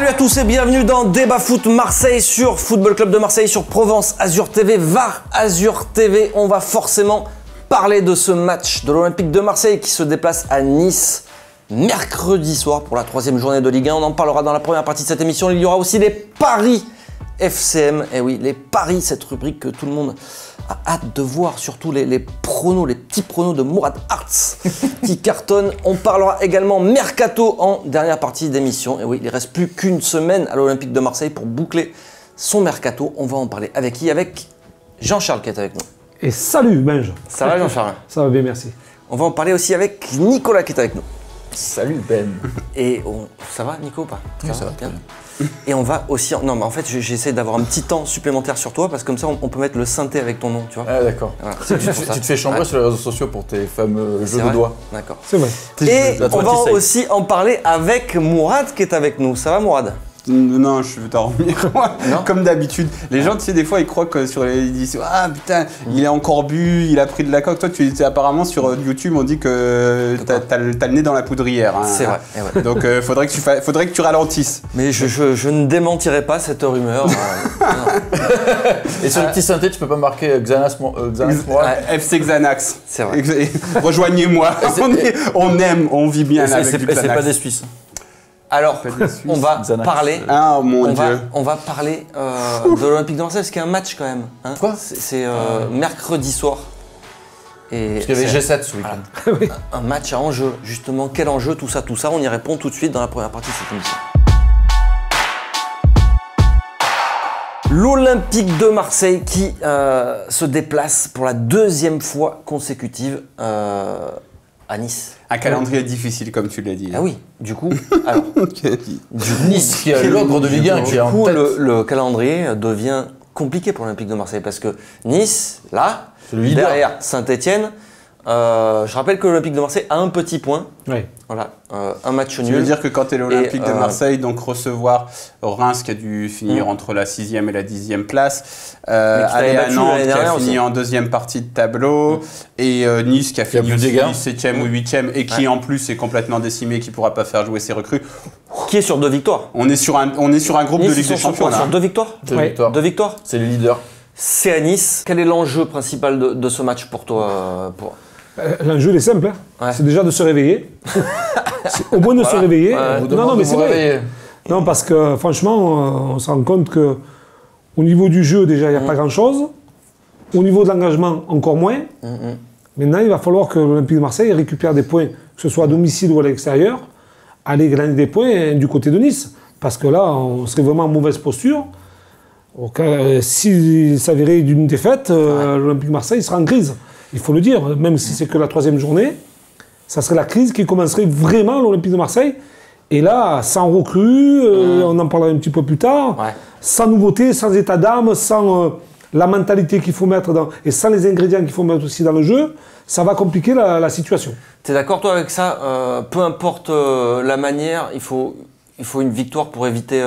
Salut à tous et bienvenue dans Débat Foot Marseille sur Football Club de Marseille, sur Provence Azur TV, VAR Azur TV. On va forcément parler de ce match de l'Olympique de Marseille qui se déplace à Nice mercredi soir pour la 3e journée de Ligue 1. On en parlera dans la première partie de cette émission. Il y aura aussi les paris FCM. Et oui, les paris, cette rubrique que tout le monde a hâte de voir, surtout les pronos, les petits pronos de Mourad Arts qui cartonnent. On parlera également Mercato en dernière partie d'émission. Et oui, il ne reste plus qu'une semaine à l'Olympique de Marseille pour boucler son Mercato. On va en parler avec qui? Avec Jean-Charles qui est avec nous. Et salut Benj. Ça va Jean-Charles? Ça va bien, merci. On va en parler aussi avec Nicolas qui est avec nous. Salut Ben. Et ça va Nico ou pas? Oui, ça va bien. Et on va aussi... Non mais en fait j'essaie d'avoir un petit temps supplémentaire sur toi parce que comme ça on peut mettre le synthé avec ton nom, tu vois. Ah d'accord. Voilà. Tu te fais chambrer sur les réseaux sociaux pour tes fameux jeux de doigts. D'accord. C'est vrai. Et on va aussi en parler avec Mourad qui est avec nous. Ça va Mourad? Non, je vais dormir. Comme d'habitude. Les gens, tu sais, des fois, ils croient que sur les. Ils disent ah putain, il a encore bu, il a pris de la coke. Toi, apparemment, sur YouTube, on dit que t'as le nez dans la poudrière. Hein. C'est vrai. Ouais. Donc, faudrait que tu ralentisses. Mais je ne démentirai pas cette rumeur. Et sur le petit synthé, tu peux pas marquer Xanax Mourad. FC Xanax. C'est vrai. Rejoignez-moi. On aime, on vit bien là, avec du Xanax. C'est pas des Suisses. Alors, on va parler. Ah mon Dieu. On va parler de l'Olympique de Marseille parce qu'il y a un match quand même. Hein. Quoi? C'est mercredi soir. Et parce qu'il y avait G7 ce week-end. Voilà. Un match à enjeu, justement. Quel enjeu, tout ça, on y répond tout de suite dans la première partie de cette émission. L'Olympique de Marseille qui se déplace pour la 2e fois consécutive à Nice. Un calendrier difficile, comme tu l'as dit. Ah oui, du coup, alors, Nice qui a l'ogre de Ligue 1 qui est en tête. Le calendrier devient compliqué pour l'Olympique de Marseille parce que Nice, là, le derrière Saint-Etienne, je rappelle que l'Olympique de Marseille a un petit point. Oui. Voilà, un match nul. Tu veux dire que quand tu es l'Olympique de Marseille, donc recevoir Reims qui a dû finir entre la 6e et la 10e place, aller à Nantes qui a fini en 2e partie de tableau, et Nice qui a fini 7e ou 8e et qui en plus est complètement décimé, qui ne pourra pas faire jouer ses recrues. Qui est sur 2 victoires. On est sur un groupe Nice de Ligue des Champions. Sur 2 victoires. 2 victoires. C'est les leaders. C'est à Nice. Quel est l'enjeu principal de ce match pour toi L'enjeu il est simple, hein. C'est déjà de se réveiller. Au moins de se réveiller. Non, mais c'est vrai. Non, parce que franchement, on se rend compte que au niveau du jeu, déjà, il n'y a pas grand-chose. Au niveau de l'engagement, encore moins. Maintenant, il va falloir que l'Olympique de Marseille récupère des points, que ce soit à domicile ou à l'extérieur, aller gagner des points du côté de Nice. Parce que là, on serait vraiment en mauvaise posture. S'il s'avérait d'une défaite, l'Olympique de Marseille sera en crise. Il faut le dire, même si c'est que la 3e journée, ça serait la crise qui commencerait vraiment à l'Olympique de Marseille. Et là, sans recrue, on en parlera un petit peu plus tard, sans nouveauté, sans état d'âme, sans la mentalité qu'il faut mettre dans, et sans les ingrédients qu'il faut mettre aussi dans le jeu, ça va compliquer la situation. Tu es d'accord toi avec ça? Peu importe la manière, il faut une victoire pour éviter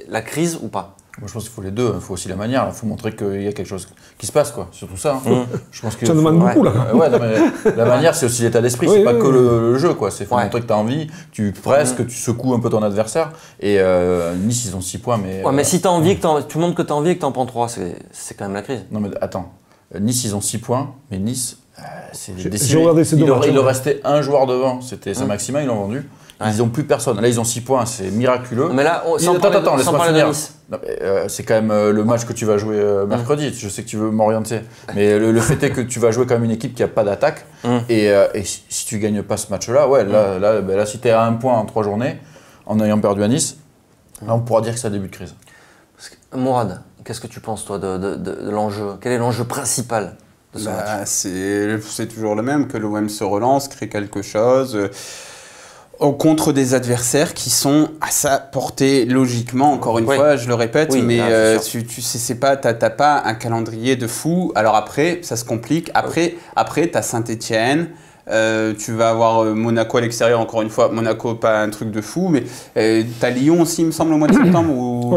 la crise ou pas? Moi, je pense qu'il faut les deux. Il faut aussi la manière. Il faut montrer qu'il y a quelque chose qui se passe, quoi. Surtout ça. Hein. Je pense que ça demande beaucoup, là. Ouais, non, mais la manière, c'est aussi l'état d'esprit. C'est pas que le jeu, quoi. C'est montrer que tu as envie, tu presses, que tu secoues un peu ton adversaire. Et Nice, ils ont 6 points. Mais si tu as envie, tu montres que tu as envie et que tu en prends 3, c'est quand même la crise. Non, mais attends. Nice, ils ont 6 points. Mais Nice, c'est décisif. J'ai regardé ces 2 matchs. Il leur restait un joueur devant. C'était Saint-Maximin, ils l'ont vendu. Ils n'ont plus personne. Là, ils ont 6 points, c'est miraculeux. Mais là, attends, laisse-moi finir. C'est quand même le match que tu vas jouer mercredi. Je sais que tu veux m'orienter. Mais le fait est que tu vas jouer quand même une équipe qui n'a pas d'attaque. Et si tu ne gagnes pas ce match-là, là, si tu es à 1 point en 3 journées, en ayant perdu à Nice, là, on pourra dire que c'est un début de crise. Mourad, qu'est-ce que tu penses, toi, de l'enjeu? Quel est l'enjeu principal de ce match? C'est toujours le même, que l'OM se relance, crée quelque chose. Contre des adversaires qui sont à sa portée logiquement, encore une fois, je le répète, mais tu sais pas, t'as pas un calendrier de fou. Alors après, ça se complique. Après t'as Saint-Etienne, tu vas avoir Monaco à l'extérieur, encore une fois. Monaco, pas un truc de fou, mais t'as Lyon aussi, il me semble, au mois de septembre.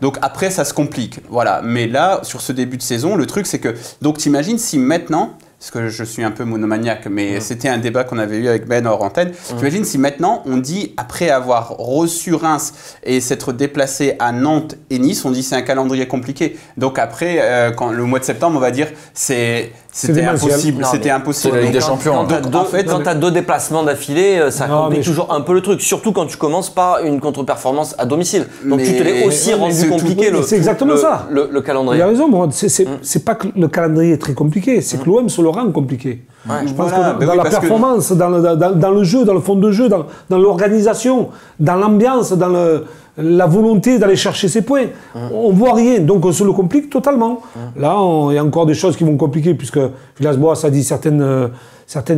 Donc après, ça se complique. Voilà. Mais là, sur ce début de saison, le truc, c'est que, donc t'imagines si maintenant, parce que je suis un peu monomaniaque, mais c'était un débat qu'on avait eu avec Ben hors antenne. T'imagines si maintenant on dit, après avoir reçu Reims et s'être déplacé à Nantes et Nice, on dit c'est un calendrier compliqué. Donc après, quand le mois de septembre, on va dire c'était impossible. C'était impossible. C'est la Ligue des Champions. Quand tu as 2 déplacements d'affilée, ça complique toujours un peu le truc. Surtout quand tu commences par une contre-performance à domicile. Donc tu te l'es aussi rendu compliqué c'est exactement ça. Le calendrier. Il a raison, c'est pas que le calendrier est très compliqué, c'est que l'OM se le rend compliqué. Je pense que dans la performance, dans le jeu, dans le fond de jeu, dans l'organisation, dans l'ambiance, dans la volonté d'aller chercher ses points, on voit rien, donc on se le complique totalement. Là, il y a encore des choses qui vont compliquer, puisque Villas-Boas a dit certaines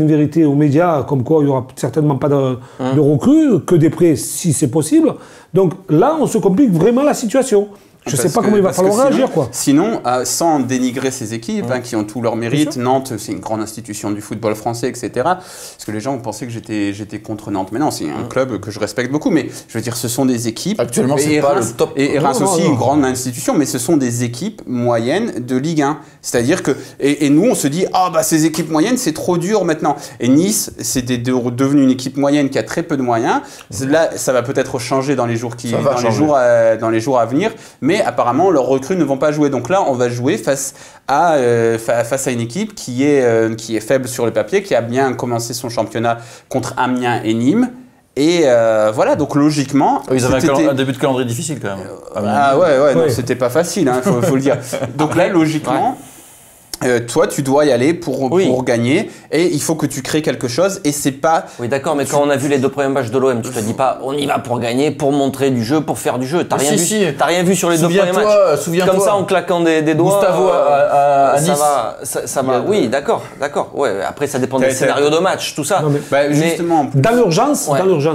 vérités aux médias, comme quoi il n'y aura certainement pas de recrues, que des prêts si c'est possible. Donc là, on se complique vraiment la situation. Je ne sais pas comment il va falloir réagir, quoi. Sinon, sans dénigrer ces équipes qui ont tout leur mérite, Nantes, c'est une grande institution du football français, etc. Parce que les gens ont pensé que j'étais contre Nantes. Mais non, c'est un club que je respecte beaucoup. Mais je veux dire, ce sont des équipes. Actuellement, c'est pas le top. Et Reims aussi, une grande institution, mais ce sont des équipes moyennes de Ligue 1. C'est-à-dire que. Et nous, on se dit, ces équipes moyennes, c'est trop dur maintenant. Et Nice, c'est devenu une équipe moyenne qui a très peu de moyens. Là, ça va peut-être changer dans les jours à venir. Mais apparemment, leurs recrues ne vont pas jouer. Donc là, on va jouer face à une équipe qui est faible sur le papier, qui a bien commencé son championnat contre Amiens et Nîmes. Et voilà, donc logiquement... Ils avaient un début de calendrier difficile quand même. Non, c'était pas facile, faut le dire. Donc là, logiquement... toi, tu dois y aller pour gagner et il faut que tu crées quelque chose et c'est pas... Oui, d'accord, mais quand on a vu les 2 premiers matchs de l'OM, tu te dis pas on y va pour gagner, pour montrer du jeu, pour faire du jeu. T'as rien vu sur les 2 premiers matchs. Souviens-toi. Comme ça, en claquant des doigts. Gustavo à Nice. Ça va. Oui, d'accord. Ouais, après, ça dépend des scénarios de match, tout ça. Non, mais justement, dans l'urgence,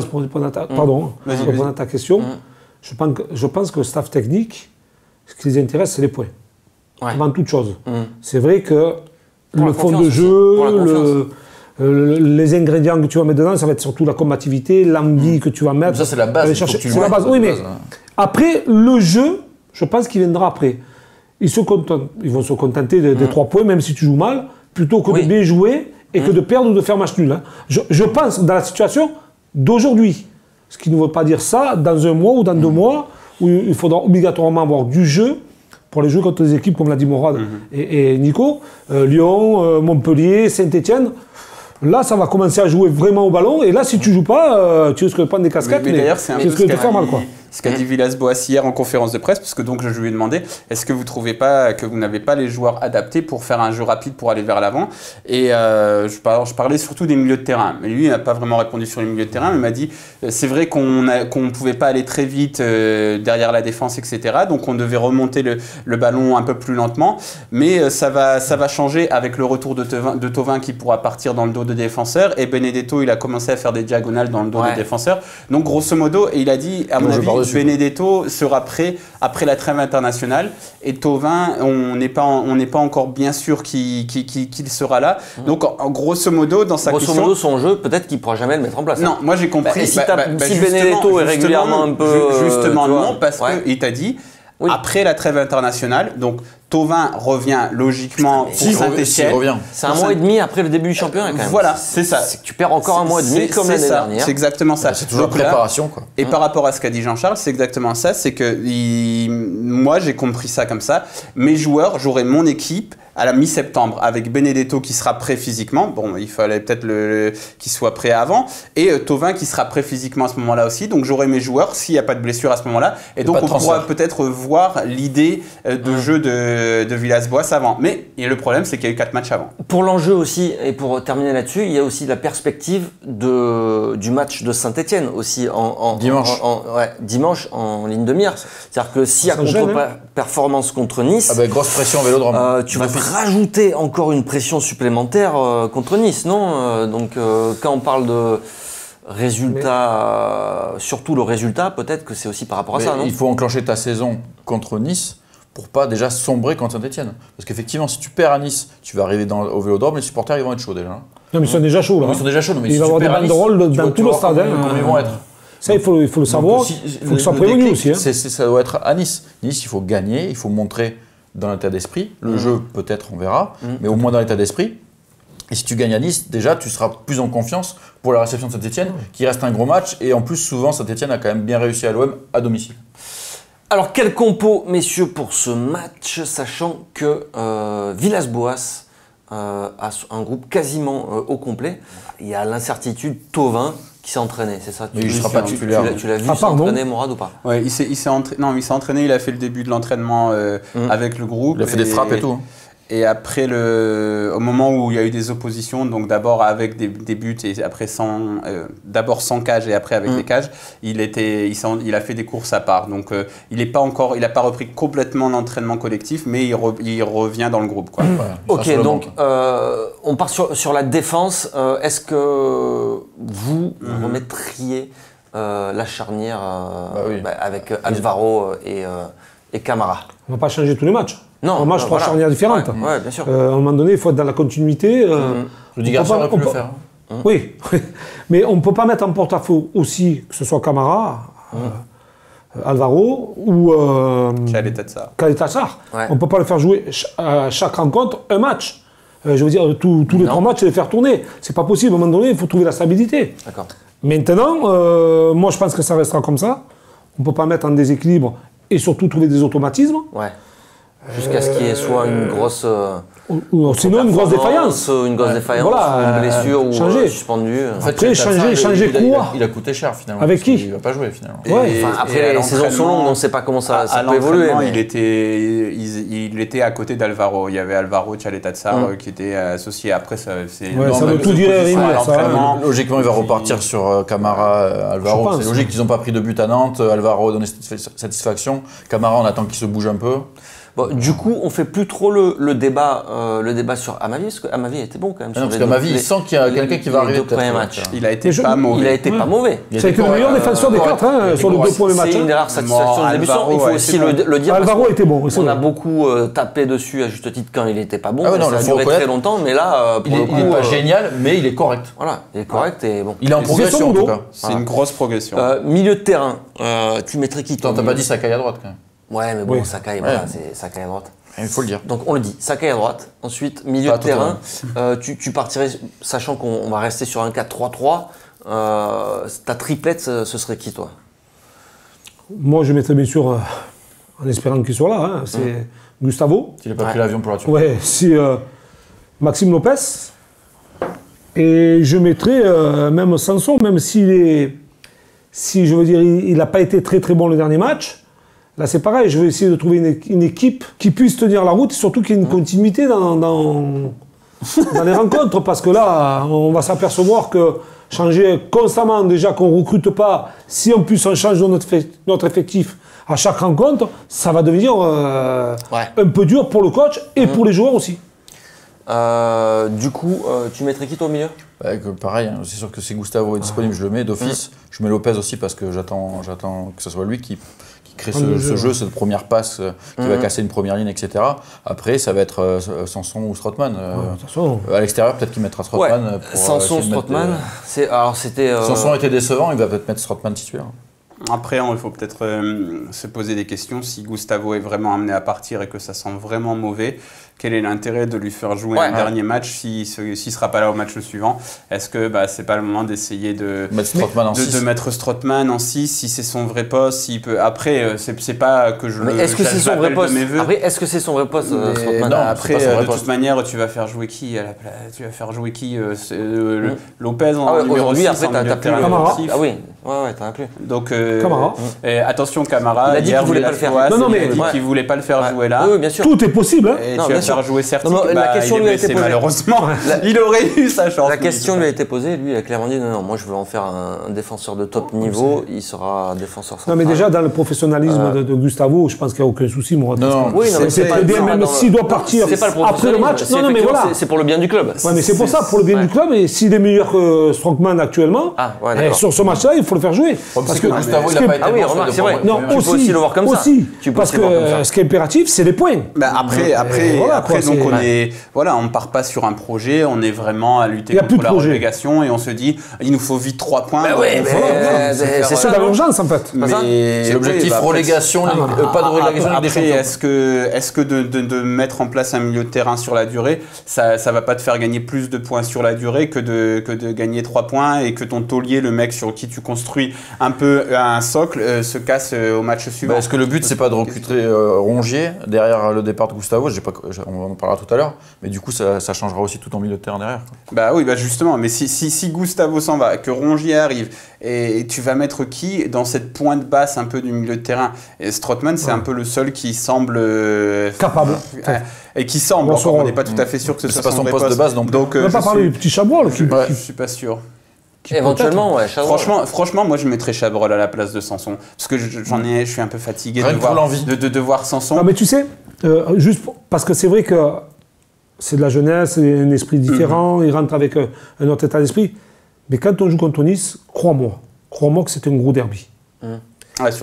pour répondre à ta question, je pense que le staff technique, ce qui les intéresse, c'est les points. Avant toute chose. C'est vrai que le fond de jeu, les ingrédients que tu vas mettre dedans, ça va être surtout la combativité, l'envie que tu vas mettre. Ça, c'est la base. C'est la base. Oui, mais après, le jeu, je pense qu'il viendra après. Ils vont se contenter des 3 points, même si tu joues mal, plutôt que de bien jouer et que de perdre ou de faire match nul. Je pense dans la situation d'aujourd'hui. Ce qui ne veut pas dire ça dans un mois ou dans 2 mois, où il faudra obligatoirement avoir du jeu pour les jeux contre des équipes, comme l'a dit Morad et Nico, Lyon, Montpellier, Saint-Etienne. Là, ça va commencer à jouer vraiment au ballon. Et là, si tu joues pas, tu risques de prendre des casquettes, mais d'ailleurs, c'est un tu risques de te faire mal, quoi. Ce qu'a dit Villas-Boas hier en conférence de presse, parce que donc je lui ai demandé, est-ce que vous trouvez pas que vous n'avez pas les joueurs adaptés pour faire un jeu rapide pour aller vers l'avant? Et je parlais surtout des milieux de terrain. Mais lui, il n'a pas vraiment répondu sur les milieux de terrain, mais il m'a dit, c'est vrai qu'on ne pouvait pas aller très vite derrière la défense, etc. Donc on devait remonter le ballon un peu plus lentement. Mais ça va changer avec le retour de Thauvin qui pourra partir dans le dos de défenseurs. Et Benedetto, il a commencé à faire des diagonales dans le dos des défenseurs. Donc grosso modo, et il a dit, à mon avis, Benedetto sera prêt après la trêve internationale et Thauvin, on n'est pas encore bien sûr qu'il sera là. Donc en grosso modo dans sa question... Grosso modo son jeu, peut-être qu'il ne pourra jamais le mettre en place. Non, moi j'ai compris. Si Benedetto est régulièrement un peu... Justement non, parce qu'il t'a dit... Après la trêve internationale, donc Thauvin revient logiquement pour Saint-Etienne. C'est 1 mois et demi après le début du championnat quand même. Voilà, c'est ça. C'est que tu perds encore 1 mois et demi comme l'année dernière. C'est exactement ça. C'est toujours préparation, quoi. Et par rapport à ce qu'a dit Jean-Charles, c'est exactement ça. C'est que moi j'ai compris ça comme ça. Mes joueurs, j'aurai mon équipe à la mi-septembre avec Benedetto qui sera prêt physiquement. Bon, il fallait peut-être qu'il soit prêt avant. Et Thauvin qui sera prêt physiquement à ce moment-là aussi. Donc j'aurai mes joueurs s'il n'y a pas de blessure à ce moment-là. Et donc on pourra peut-être voir l'idée de jeu de Villas-Boas avant. Mais le problème, c'est qu'il y a eu 4 matchs avant. Pour l'enjeu aussi, et pour terminer là-dessus, il y a aussi la perspective du match de Saint-Etienne aussi dimanche en ligne de mire. C'est-à-dire que s'il y a contre-performance contre Nice, grosse pression au Vélodrome. Tu vas rajouter encore une pression supplémentaire contre Nice, non? Donc quand on parle de résultat, surtout le résultat, peut-être que c'est aussi par rapport à ça, non? Il faut enclencher ta saison contre Nice pour pas déjà sombrer contre Saint-Etienne. Parce qu'effectivement, si tu perds à Nice, tu vas arriver au Vélodrome, les supporters ils vont être chauds déjà. Non, mais ils sont déjà chauds là. Ils sont déjà chauds, mais il va y avoir des banderoles dans tout le stade. Comment ils vont être. Ça, il faut le savoir. Il faut que ça soit prévenu aussi. Ça doit être à Nice. Nice, il faut gagner, il faut montrer dans l'état d'esprit. Le jeu, peut-être, on verra. Mais au moins dans l'état d'esprit, Et si tu gagnes à Nice, déjà, tu seras plus en confiance pour la réception de Saint-Etienne, qui reste un gros match. Et en plus, souvent, Saint-Etienne a quand même bien réussi à l'OM à domicile. Alors, quel compo, messieurs, pour ce match, sachant que Villas-Boas a un groupe quasiment au complet. Il y a l'incertitude Thauvin qui s'est entraîné, c'est ça? Mais il ne sera pas titulaire. Tu l'as vu s'entraîner, Mourad, ou pas? Ouais, il s'est entraîné, il a fait le début de l'entraînement avec le groupe. Il a fait des frappes et tout. Et après, au moment où il y a eu des oppositions, donc d'abord avec des buts et après d'abord sans cage et après avec des cages, il a fait des courses à part. Donc il n'a pas repris complètement l'entraînement collectif, mais il revient dans le groupe, quoi. Ok, donc on part sur la défense. Est-ce que vous remettriez la charnière avec Alvaro et Camara? On ne va pas changer tous les matchs. Non, un match, trois charnières différentes. Ouais, bien sûr. À un moment donné, il faut être dans la continuité. Rudy Garcia aurait pu le faire. Oui, mais on ne peut pas mettre en porte-à-faux aussi, que ce soit Camara, Alvaro ou Khaled Assar. Ouais. On ne peut pas le faire jouer à chaque rencontre un match. Je veux dire, tous les 3 matchs, les faire tourner. C'est pas possible. À un moment donné, il faut trouver la stabilité. D'accord. Maintenant, moi, je pense que ça restera comme ça. On ne peut pas mettre en déséquilibre et surtout trouver des automatismes. Ouais. Jusqu'à ce qu'il y ait soit une grosse. Sinon, une grosse défaillance. Une grosse défaillance, voilà, une blessure ou suspendu. En fait, après, changer quoi? Il a coûté cher finalement. Avec qui? Il ne va pas jouer finalement. Après, les saisons sont longues, on ne sait pas comment ça peut évoluer. Mais... il était à côté d'Alvaro. Il y avait Alvaro Tchaletatsar qui était associé. Après, ça veut tout dire. Logiquement, il va repartir sur Camara, Alvaro. C'est logique qu'ils n'ont pas pris de but à Nantes. Alvaro a donné satisfaction. Camara, on attend qu'il se bouge un peu. Bon, du coup, on fait plus trop le débat sur Amavi, parce que Amavi était bon quand même. Parce qu'Amavi, il sent qu'il y a quelqu'un qui va arriver. Les 2 premiers matchs. Il a été pas mauvais. Il a été pas mauvais. Ça a été le meilleur défenseur des 4 sur les 2 premiers matchs. C'est une des rares satisfactions de l'émission. Il faut aussi le dire. Alvaro était bon. On a beaucoup tapé dessus à juste titre quand il était pas bon. Ça a duré très longtemps, mais là, il n'est pas génial, mais il est correct. Voilà, il est correct et bon. Il est en progression en tout cas. C'est une grosse progression. Milieu de terrain, tu mettrais qui? T'as pas dit Sakai à droite quand même. Ouais, mais bon, Sakai, voilà, c'est Sakai à droite. Il faut le dire. Donc on le dit, Sakai à droite. Ensuite, milieu de terrain, tu partirais, sachant qu'on va rester sur un 4-3-3, ta triplette, ce serait qui, toi? Moi, je mettrais bien sûr, en espérant qu'il soit là, c'est Gustavo. Il n'a pas pris l'avion pour la Turquie. Ouais, c'est Maxime Lopez. Et je mettrais même Sanson, même il n'a pas été très très bon le dernier match. Là, c'est pareil, je vais essayer de trouver une équipe qui puisse tenir la route et surtout qu'il y ait une continuité dans les rencontres. Parce que là, on va s'apercevoir que changer constamment, déjà qu'on ne recrute pas, si en plus on change notre effectif à chaque rencontre, ça va devenir un peu dur pour le coach et pour les joueurs aussi. Du coup, tu mettrais qui toi au milieu? Pareil, c'est sûr que si Gustavo est disponible, je le mets d'office. Je mets Lopez aussi parce que j'attends que ce soit lui qui crée ce jeu, cette première passe qui va casser une première ligne, etc. Après, ça va être Sanson ou Strootman. À l'extérieur, peut-être qu'il mettra Strootman. Sanson, Strootman. Sanson était décevant, il va peut-être mettre Strootman titulaire. Après, il faut peut-être se poser des questions. Si Gustavo est vraiment amené à partir et que ça sent vraiment mauvais, quel est l'intérêt de lui faire jouer un dernier match s'il ne sera pas là au match suivant? Est-ce que c'est pas le moment d'essayer de mettre Strootman en 6 si c'est son vrai poste, s'il peut... Après, c'est pas que je est-ce que c'est son vrai poste? Après, est-ce que c'est son vrai poste, Strootman? Non, après, de toute manière, tu vas faire jouer qui à la place? Tu vas faire jouer qui Lopez en numéro 6 après, t'as plus Camara. Ah oui, t'en as plus. Donc, Camara. Attention, Camara. Il a dit qu'il voulait pas le faire. Il a dit qu'il voulait pas le faire jouer là. Oui, bien sûr. Tout est possible. Et tu vas faire jouer Sertic, la question lui a été posée. Malheureusement. Il aurait eu sa chance. La question lui a été posée, lui il a clairement dit non, moi je veux en faire un défenseur de top niveau, il sera défenseur central. Non mais déjà dans le professionnalisme de Gustavo, je pense qu'il n'y a aucun souci. C'est très bien, même s'il doit partir après le match. Non mais voilà, c'est pour le bien du club. Ouais, mais c'est pour ça, pour le bien du club, et s'il est meilleur que Strootman actuellement, sur ce match-là, il faut le faire jouer. Parce que Gustavo, il n'a pas été bon. Remarque, c'est vrai. Non, tu peux aussi le voir comme ça. Parce que ce qui est impératif, c'est les points. Après, donc on ne part pas sur un projet, on est vraiment à lutter contre la relégation et on se dit, il nous faut vite 3 points. C'est ça l'urgence en fait. C'est l'objectif relégation, pas de relégation. Après, est-ce que de mettre en place un milieu de terrain sur la durée, ça va pas te faire gagner plus de points sur la durée que de gagner 3 points et que ton taulier, le mec sur qui tu construis un peu un socle, se casse au match suivant. Est-ce que le but c'est pas de recruter Rongier derrière le départ de Gustavo, on en parlera tout à l'heure, mais du coup ça changera aussi tout en milieu de terrain derrière. Justement, mais si Gustavo s'en va, que Rongier arrive, et tu vas mettre qui dans cette pointe basse un peu du milieu de terrain? Et Strootman, c'est un peu le seul qui semble capable. Et qui semble, on n'est pas tout à fait sûr que ce soit son poste de base. Donc, on va pas parler du petit Chabrol. Je suis pas sûr. Éventuellement, Chabrol. Franchement, moi je mettrais Chabrol à la place de Sanson. Parce que je suis un peu fatigué de voir Sanson. Non, mais tu sais, juste parce que c'est vrai que c'est de la jeunesse, c'est un esprit différent, il rentre avec un autre état d'esprit. Mais quand on joue contre Nice, crois-moi que c'est un gros derby.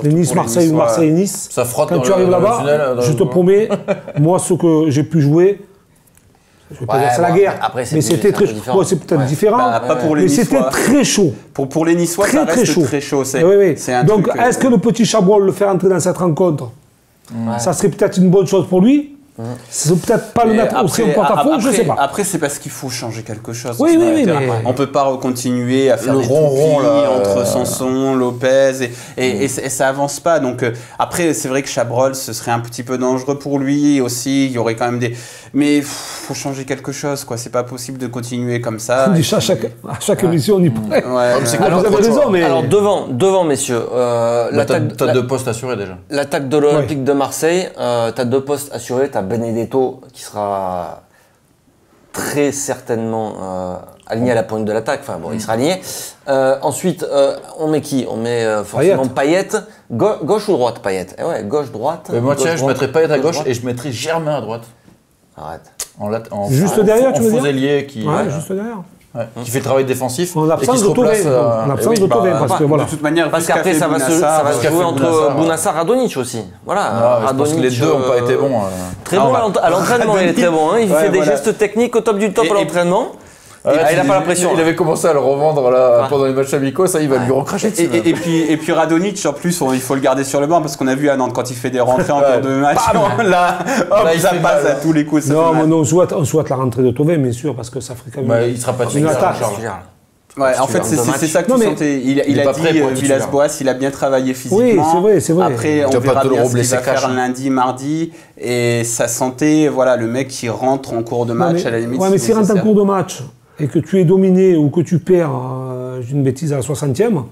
Les Nice-Marseille ou Marseille-Nice, ça frotte quand tu arrives là-bas, je te promets, moi ce que j'ai pu jouer, je vais pas dire c'est la guerre, mais c'était très chaud. Bon, c'est peut-être différent, pas pour les mais c'était très chaud. Pour les Niçois, ça reste très chaud. Donc, est-ce que le petit Chabrol le faire entrer dans cette rencontre, ça serait peut-être une bonne chose pour lui? C'est peut-être pas le mettre aussi en porte-à-faux, je sais pas. Après, c'est parce qu'il faut changer quelque chose. Oui, mais on peut pas continuer à faire le des ronron entre Sanson, Lopez et ça avance pas. Donc après, c'est vrai que Chabrol, ce serait un petit peu dangereux pour lui aussi. Il y aurait quand même des, mais faut changer quelque chose, quoi. C'est pas possible de continuer comme ça. On dit à chaque émission, on y pourrait. Alors, vous avez raison, mais alors devant messieurs, t'as 2 postes assurés déjà. L'attaque de l'Olympique de Marseille, t'as 2 postes assurés. T'as Benedetto qui sera très certainement aligné à la pointe de l'attaque. Enfin bon, il sera aligné. Ensuite, on met qui? On met forcément Payet. Gauche ou droite, Payet? Gauche-droite. Moi, tiens, je mettrais Payet à gauche et je mettrais Germain à droite. Arrête. Juste derrière, tu veux dire? Faux ailier qui. Juste derrière. Qui fait le travail défensif en absence de Thauvin. En absence de Thauvin, parce que voilà. De toute manière, parce qu'après ça va se jouer entre Bounassar et Radonjic aussi. Voilà. Parce que les deux n'ont pas été bons. Très bon à l'entraînement, il est très bon. Il fait des gestes techniques au top du top à l'entraînement. Il n'a pas la pression. Il avait commencé à le revendre là, pendant les matchs amicaux, ça il va lui recracher dessus. Et puis Radonjic, en plus, il faut le garder sur le banc parce qu'on a vu à Nantes quand il fait des rentrées en cours de match, là, ça passe à tous les coups. Non, on souhaite la rentrée de Thauvin, bien sûr, parce que ça ferait quand même il sera pas une attaque. En fait, c'est ça que tu sentais. Il a dit Villas-Boas, il a bien travaillé physiquement. Oui, c'est vrai. Après, on verra bien ce qu'il va faire lundi, mardi. Et ça sentait, le mec qui rentre en cours de match à la limite. Ouais, mais s'il rentre en cours de match et que tu es dominé ou que tu perds, j'ai une bêtise, à la 60e,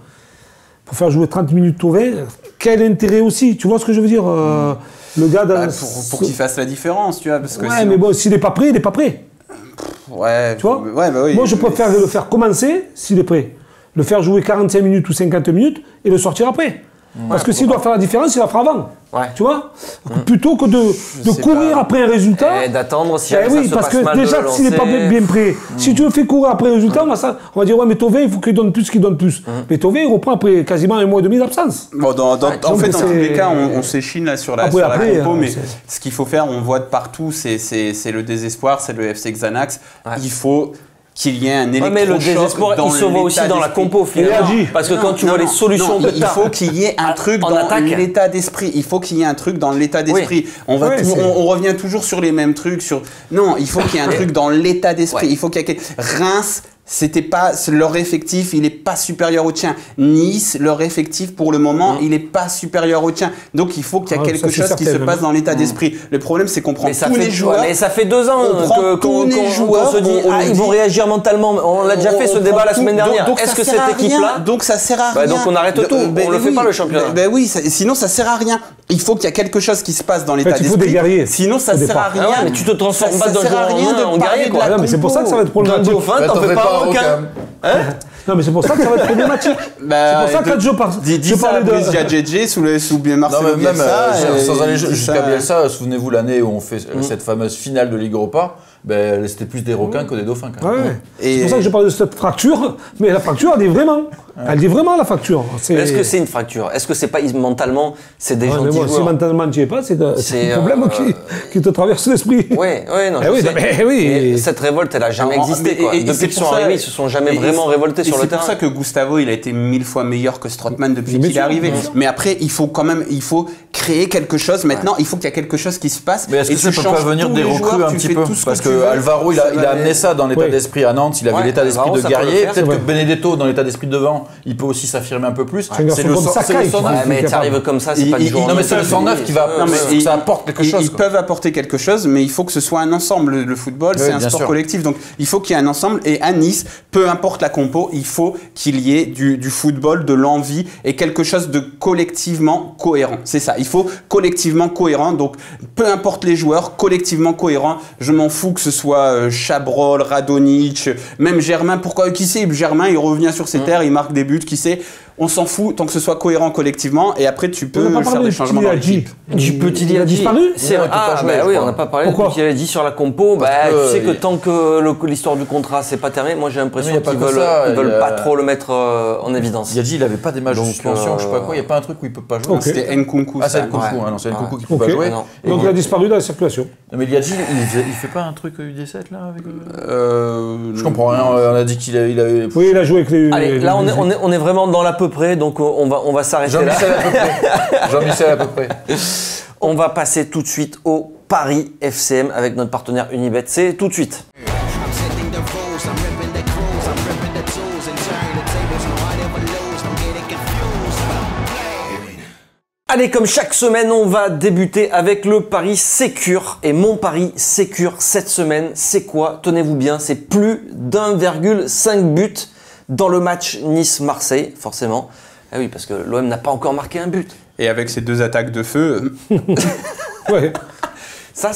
pour faire jouer 30 minutes Thauvin, quel intérêt aussi? Tu vois ce que je veux dire? Le gars pour qu'il fasse la différence, tu vois. Parce que mais bon, s'il n'est pas prêt, il n'est pas prêt. Ouais, tu vois? Oui. Moi, je préfère le faire commencer s'il est prêt. Le faire jouer 45 minutes ou 50 minutes et le sortir après. Parce que s'il doit faire la différence, il la fera avant. Tu vois? Plutôt que de courir après un résultat. Et d'attendre si ça se parce passe que déjà, s'il n'est pas bien prêt, si tu le fais courir après un résultat, on va dire, mais Thauvin, il faut qu'il donne plus qu'il donne plus. Mais Thauvin, il reprend après quasiment 1 mois et demi d'absence. Bon, en fait, dans tous les cas, on s'échine là sur la compo, mais ce qu'il faut faire, on voit de partout, c'est le désespoir, c'est le FC Xanax. Il faut qu'il y ait un électrochoc. Mais le désespoir, il se voit aussi dans la compo finalement. Parce que quand tu vois les solutions que tu as. Il faut qu'il y ait un truc dans l'état d'esprit. Il faut qu'il y ait un truc dans l'état d'esprit. On revient toujours sur les mêmes trucs. Non, il faut qu'il y ait un truc dans l'état d'esprit. Il faut qu'il y ait Reims. C'était pas leur effectif, il est pas supérieur au tien. Nice, leur effectif pour le moment, il est pas supérieur au tien. Donc il faut qu'il y ait quelque chose qui se passe dans l'état d'esprit. Le problème, c'est qu'on prend tous les joueurs. Mais ça fait 2 ans qu'on se dit ils vont réagir mentalement. On l'a déjà fait ce débat la semaine dernière. Est-ce que cette équipe-là, donc ça sert à rien. Donc on arrête tout. On le fait pas le championnat. Ben oui, sinon ça sert à rien. Il faut qu'il y ait quelque chose qui se passe dans l'état d'esprit. Il faut des guerriers. Sinon ça sert à rien. Mais tu te transformes pas d'un joueur en guerrier. Mais c'est pour ça que ça va être problématique. T'en fais pas aucun. Non, mais c'est pour ça que ça va être problématique. C'est pour ça que quand je parlais de Brice Djadjedje sous bien Marcelo Bielsa. Sans aller jusqu'à Bielsa, souvenez-vous l'année où on fait cette fameuse finale de Ligue Europa. c'était plus des requins que des dauphins quand même. Ouais. C'est pour ça que je parle de cette fracture, mais la fracture, elle dit vraiment. Elle dit vraiment la fracture. Est-ce que c'est une fracture? Est-ce que c'est pas mentalement, c'est des gentils joueurs? Si mentalement tu n'y es pas, c'est un problème qui te traverse l'esprit. Oui, non. Mais cette révolte, elle a jamais existé. Depuis qu'ils sont arrivés, ils se sont jamais vraiment révoltés sur le terrain. C'est pour ça que Gustavo, il a été 1000 fois meilleur que Strootman depuis qu'il est arrivé. Mais après, il faut créer quelque chose. Maintenant, il faut qu'il y ait quelque chose qui se passe. Mais est-ce que ça peut pas venir des recrues un petit peu? Parce que Alvaro, il a amené ça dans l'état d'esprit à Nantes. Il avait l'état d'esprit de guerrier. Peut-être que Benedetto, dans l'état d'esprit de devant, il peut aussi s'affirmer un peu plus. C'est le 109. Mais t'arrives comme ça, c'est pas du jour. Non, mais c'est le 109 qui va. Ça apporte quelque chose. Ils peuvent apporter quelque chose, mais il faut que ce soit un ensemble. Le football, c'est un sport collectif. Donc, il faut qu'il y ait un ensemble. Et à Nice, peu importe la compo, il faut qu'il y ait du football, de l'envie et quelque chose de collectivement cohérent. C'est ça. Il faut collectivement cohérent. Donc, peu importe les joueurs, collectivement cohérent. Je m'en fous que ce soit Chabrol, Radonjic, même Germain. Pourquoi? Qui sait? Germain, il revient sur ses terres, il marque des buts. Qui sait? On s'en fout tant que ce soit cohérent collectivement et après tu peux faire des changements dans l'équipe. Du petit Liadji. Il a disparu? On n'a pas parlé du petit Liadji sur la compo. Tu sais que tant que l'histoire du contrat c'est pas terminé, moi j'ai l'impression qu'ils veulent pas trop le mettre en évidence. Liadji, il avait pas des matchs de suspension, je sais pas quoi, il n'y a pas un truc où il peut pas jouer. C'était Nkunku. Ah, c'est Nkunku, non, c'est Nkunku qui peut pas jouer. Donc il a disparu dans la circulation. Mais Liadji, il fait pas un truc UD7 là avec je comprends rien, on a dit qu'il avait. Oui, il a joué avec les. Allez, là on est vraiment dans l'à peu près, donc on va s'arrêter là. Jean-Michel à peu près. On va passer tout de suite au Paris FCM avec notre partenaire Unibet. C'est tout de suite. Allez, comme chaque semaine, on va débuter avec le Pari Sécure. Et mon Pari Sécure cette semaine, c'est quoi? Tenez-vous bien, c'est plus d'1,5 but dans le match Nice-Marseille, forcément. Ah oui, parce que l'OM n'a pas encore marqué un but. Et avec ces deux attaques de feu... Ouais. Ça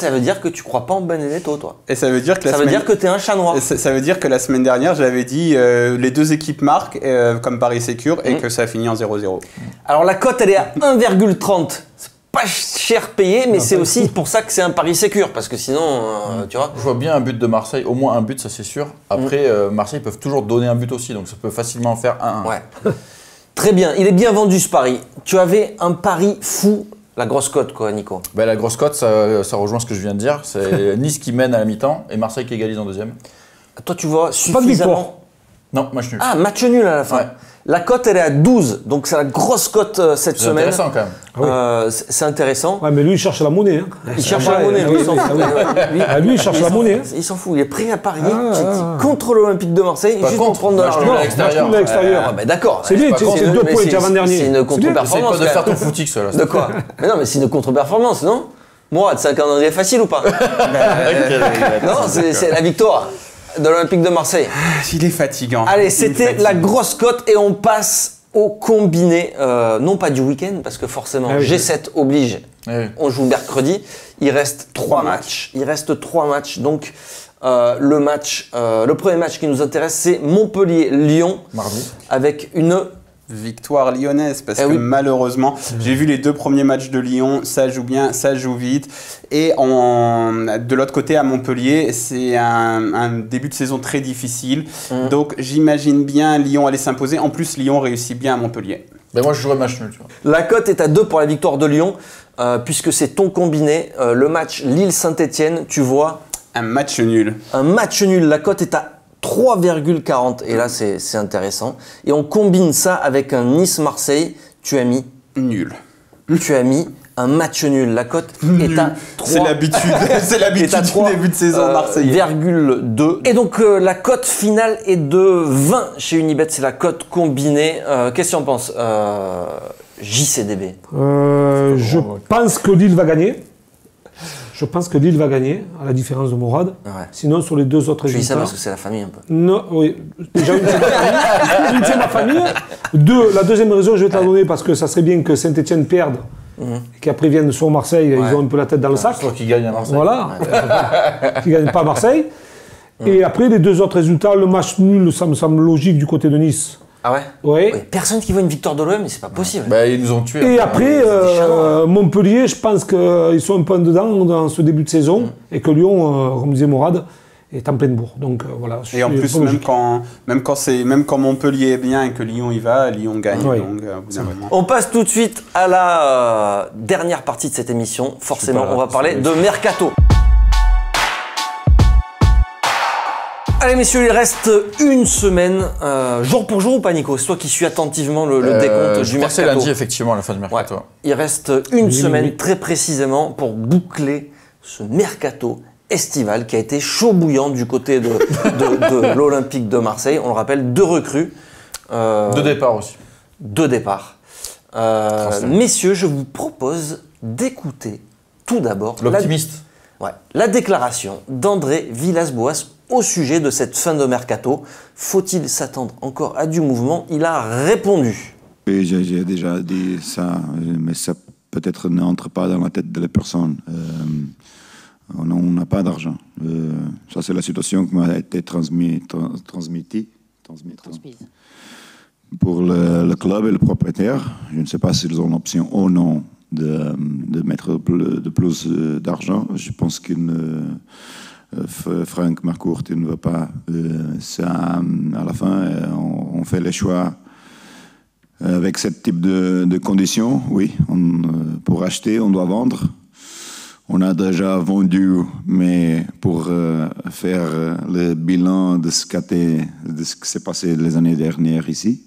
veut dire que tu crois pas en Benedetto, toi. Et ça veut dire que t'es un chat noir. Ça veut dire que la semaine dernière, j'avais dit les deux équipes marquent comme Paris Sécure et que ça a fini en 0-0. Alors la cote, elle est à 1,30. C'est pas cher payé, mais c'est aussi pour ça que c'est un Pari Sécure, parce que sinon, tu vois. Je vois bien un but de Marseille, au moins un but, ça c'est sûr. Après, Marseille, ils peuvent toujours donner un but aussi, donc ça peut facilement faire 1-1. Ouais. Très bien, il est bien vendu ce pari. Tu avais un pari fou. La grosse cote, quoi, Nico. Ben, la grosse cote, ça rejoint ce que je viens de dire. C'est Nice qui mène à la mi-temps et Marseille qui égalise en deuxième. Toi, tu vois pas de victoire. Non, match nul. Ah, match nul à la fin. Ouais. La cote, elle est à 12, donc c'est la grosse cote cette semaine. C'est intéressant quand même. C'est intéressant. Ouais, mais lui, il cherche la monnaie. Hein. Il cherche la monnaie, lui, il s'en fout. Lui, il cherche la monnaie. Il s'en fout, il est prêt à parier contre l'Olympique de Marseille, juste pour prendre de l'argent. Match nul à l'extérieur. Ah, bah d'accord. C'est bien, c'est 2 points avant-dernier. C'est une contre-performance. C'est pas de faire ton footix, là. De quoi? Mais non, mais c'est une contre-performance, non? Moi, c'est un calendrier facile ou pas? Non, c'est la victoire de l'Olympique de Marseille. Il est fatigant. Allez, c'était la grosse cote et on passe au combiné, non pas du week-end, parce que forcément G7 oblige, on joue mercredi, il reste 3 matchs. Il reste 3 matchs, donc le premier match qui nous intéresse, c'est Montpellier-Lyon, mardi, avec une victoire lyonnaise, parce que malheureusement, j'ai vu les 2 premiers matchs de Lyon, ça joue bien, ça joue vite. Et de l'autre côté, à Montpellier, c'est un début de saison très difficile. Donc j'imagine bien Lyon aller s'imposer. En plus, Lyon réussit bien à Montpellier. Ben moi, je jouerais match nul. Tu vois. La cote est à 2 pour la victoire de Lyon, puisque c'est ton combiné. Le match Lille-Saint-Etienne, tu vois... Un match nul. Un match nul. La cote est à 3,40 et là c'est intéressant. Et on combine ça avec un Nice-Marseille, tu as mis nul. Tu as mis un match nul. La cote est à 3. C'est l'habitude. C'est l'habitude du début de saison marseillais. 0,2. Et donc la cote finale est de 20 chez Unibet, c'est la cote combinée. Qu'est-ce que tu en penses JCDB? Je pense que Lille va gagner. Je pense que Lille va gagner, à la différence de Mourad. Ouais. Sinon, sur les 2 autres résultats... Tu dis ça parce que c'est la famille un peu. Non, oui. Déjà, une, c'est ma famille. Une, c'est ma famille. 2, la deuxième raison, je vais te la donner parce que ça serait bien que Saint-Etienne perde et qu'après viennent sur Marseille, ils ont un peu la tête dans le sac. Sauf qu'ils gagnent à Marseille. Voilà. Qu'ils ne gagnent pas à Marseille. Et après, les 2 autres résultats, le match nul, ça me semble logique du côté de Nice. Ah ouais? Ouais. Ouais. Personne qui voit une victoire de l'OM, mais c'est pas possible. Bah, ils nous ont tués. Et après, Montpellier, je pense qu'ils sont un peu dedans dans ce début de saison et que Lyon, comme disait Morad, est en pleine bourre. Donc voilà. Et en plus, même quand Montpellier est bien et que Lyon y va, Lyon gagne. Oui. Donc, on passe tout de suite à la dernière partie de cette émission. Forcément, on va parler de Mercato. Allez messieurs, il reste une semaine, jour pour jour ou pas Nico? C'est toi qui suis attentivement le décompte du Mercato. C'est lundi effectivement à la fin du Mercato. Ouais. Il reste une semaine très précisément pour boucler ce Mercato estival qui a été chaud bouillant du côté de l'Olympique de Marseille. On le rappelle, 2 recrues. 2 départs aussi. 2 départs. Messieurs, je vous propose d'écouter tout d'abord l'optimiste. La déclaration d'André Villas-Boas au sujet de cette fin de Mercato. Faut-il s'attendre encore à du mouvement? Il a répondu. Oui, j'ai déjà dit ça, mais ça peut-être n'entre pas dans la tête de la personne. On n'a pas d'argent. Ça, c'est la situation qui m'a été transmise pour le club et le propriétaire. Je ne sais pas s'ils ont l'option ou non de mettre de plus d'argent. Je pense que Franck Marcourt ne veut pas. Ça, à la fin, on fait les choix avec ce type de conditions. Oui, pour acheter, on doit vendre. On a déjà vendu, mais pour faire le bilan de ce qui s'est passé les années dernières ici.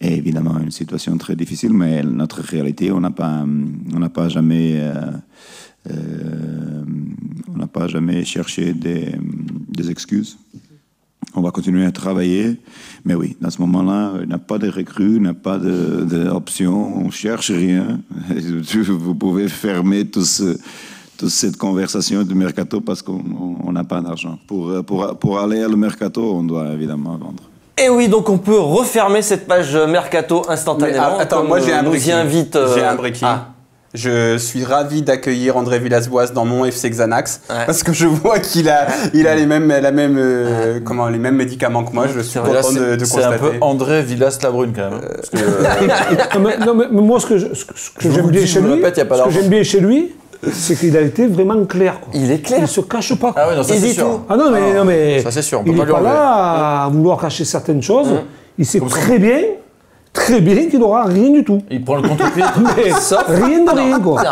Et évidemment, une situation très difficile, mais notre réalité, on n'a pas jamais cherché des excuses. On va continuer à travailler, mais oui, dans ce moment-là, il n'y a pas de recrues, il n'y a pas d'options, on ne cherche rien. Vous pouvez fermer toute cette conversation du mercato parce qu'on n'a pas d'argent. Pour aller à le mercato, on doit évidemment vendre. Et oui, donc on peut refermer cette page mercato instantanément. Mais, attends, moi j'ai un breaking. J'ai un breaking. Je suis ravi d'accueillir André Villas-Boas dans mon FC Xanax parce que je vois qu'il a les mêmes médicaments que moi. Je suis content de constater. C'est un peu André Villas-Labrune quand même. Non, mais moi ce que j'aime bien chez lui, c'est qu'il a été vraiment clair. Quoi. Il est clair. Il ne se cache pas. Quoi. Ah oui, non, ça c'est sûr. Tout. Ah non, mais ça c'est sûr. Il n'est pas là à vouloir cacher certaines choses. Il sait très bien qu'il n'aura rien du tout. Il prend le contre-pied. Mais rien de rien, quoi.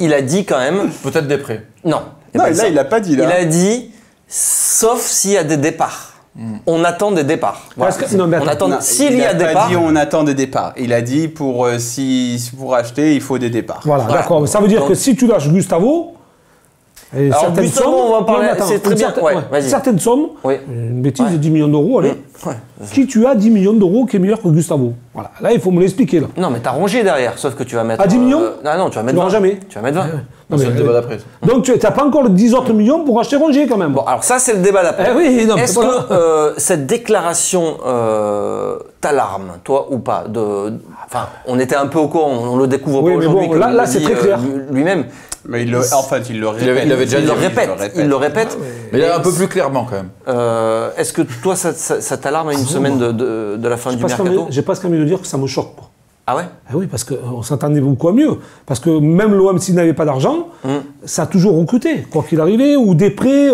Il a dit quand même... Peut-être des prêts. Non. Non, là, il n'a pas dit. Là. Il a dit, sauf s'il y a des départs. On attend des départs. Voilà. S'il y a des départs... Il n'a pas dit on attend des départs. Il a dit pour acheter, il faut des départs. Voilà. D'accord. Ça veut dire que si tu lâches Gustavo... Alors Gustavo, on va en parler, c'est très bien. Certaines sommes, une bêtise de 10 millions d'euros, allez. Qui tu as 10 millions d'euros qui est meilleur que Gustavo? Voilà. Là, il faut me l'expliquer. Là. Non, mais t'as rongé derrière, sauf que tu vas mettre... À 10 millions Non, tu vas mettre 20. Jamais. Tu vas mettre 20. C'est le débat d'après. Donc, tu n'as pas encore les 10 autres millions pour acheter Rongier, quand même. Bon, alors ça, c'est le débat d'après. Est-ce que cette déclaration t'alarme, toi, ou pas? Enfin, on était un peu au courant, on le découvre pas aujourd'hui. Bon, là c'est très clair. Lui-même. Mais il le répète. Il le répète. Mais il est un peu plus clairement quand même. Est-ce que toi, ça t'alarme à une semaine de la fin du mercato? J'ai presque envie de dire que ça me choque. Quoi. Ah ouais? Ah oui, parce qu'on s'attendait beaucoup à mieux. Parce que même l'OM, s'il n'avait pas d'argent, ça a toujours recruté, quoi qu'il arrivait, ou des prêts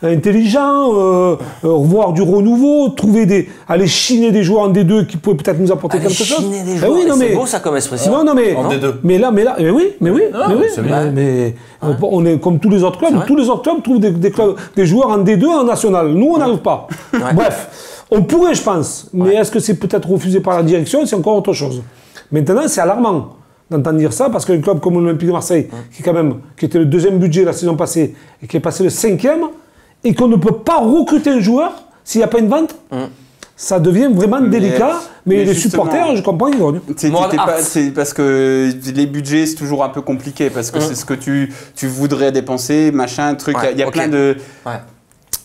intelligents, revoir du renouveau, aller chiner des joueurs en D2 qui pouvaient peut-être nous apporter quelque chose. Chiner des joueurs, c'est beau ça comme expression. Non, mais, en D2. Mais là, on est comme tous les autres clubs. Tous les autres clubs trouvent des joueurs en D2 en national. Nous, on n'arrive pas. Bref, on pourrait, je pense. Mais est-ce que c'est peut-être refusé par la direction? C'est encore autre chose. Maintenant, c'est alarmant d'entendre dire ça, parce qu'un club comme l'Olympique de Marseille, qui était le 2e budget la saison passée, et qui est passé le 5e, et qu'on ne peut pas recruter un joueur s'il n'y a pas une vente, ça devient vraiment délicat. Mais les supporters, je comprends, ils gagnent. C'est parce que les budgets, c'est toujours un peu compliqué, parce que c'est ce que tu voudrais dépenser, machin, truc. Il y a plein de...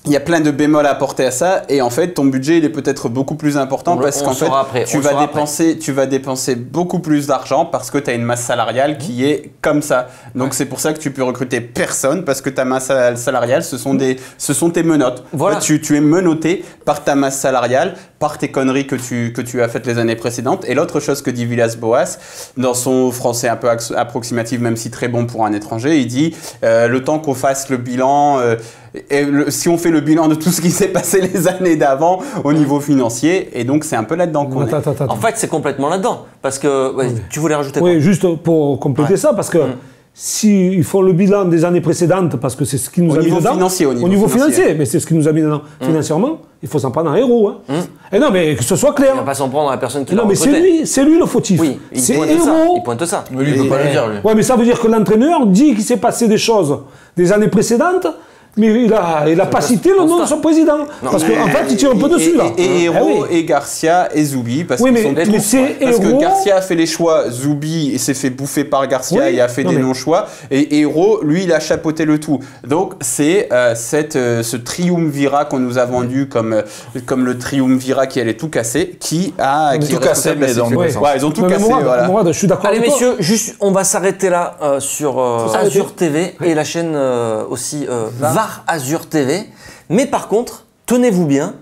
il y a plein de bémols à apporter à ça, et en fait ton budget il est peut-être beaucoup plus important parce qu'en fait tu vas dépenser beaucoup plus d'argent parce que tu as une masse salariale qui est comme ça. Donc c'est pour ça que tu peux recruter personne, parce que ta masse salariale ce sont tes menottes. Voilà. Tu es menotté par ta masse salariale, par tes conneries que tu as faites les années précédentes. Et l'autre chose que dit Villas-Boas dans son français un peu approximatif, même si très bon pour un étranger, il dit le temps qu'on fasse le bilan si on fait le bilan de tout ce qui s'est passé les années d'avant au niveau financier, et donc c'est un peu là-dedans qu'on est. En fait, c'est complètement là-dedans. Parce que, tu voulais rajouter quoi? Oui, juste pour compléter ça, parce que s'ils font le bilan des années précédentes, parce que c'est ce qui nous a mis dedans. Au niveau financier, mais c'est ce qui nous a mis dedans financièrement, il faut s'en prendre un héros. Hein. Et non, mais que ce soit clair. Il ne va pas s'en prendre à la personne qui l'a recruté. Non, mais c'est lui le fautif. Oui, c'est héros. Il pointe ça. Mais lui, il ne peut pas le dire, lui. Ouais, mais ça veut dire que l'entraîneur dit qu'il s'est passé des choses des années précédentes, mais il a pas cité le nom de son président. Non, parce qu'en fait, il tire un peu dessus, là. Et Hérault, et Garcia, et Zoubi. Parce que Garcia a fait les choix, Zoubi s'est fait bouffer par Garcia et a fait des non-choix. Et Hérault, lui, il a chapeauté le tout. Donc, c'est ce triumvirat qu'on nous a vendu comme le triumvirat qui allait tout casser, qui a tout cassé, mais dans le sens. Ils ont tout cassé, voilà. Je suis d'accord. Allez, messieurs, juste, on va s'arrêter là sur Azur TV et la chaîne aussi VAR Azur TV. Mais par contre, tenez-vous bien,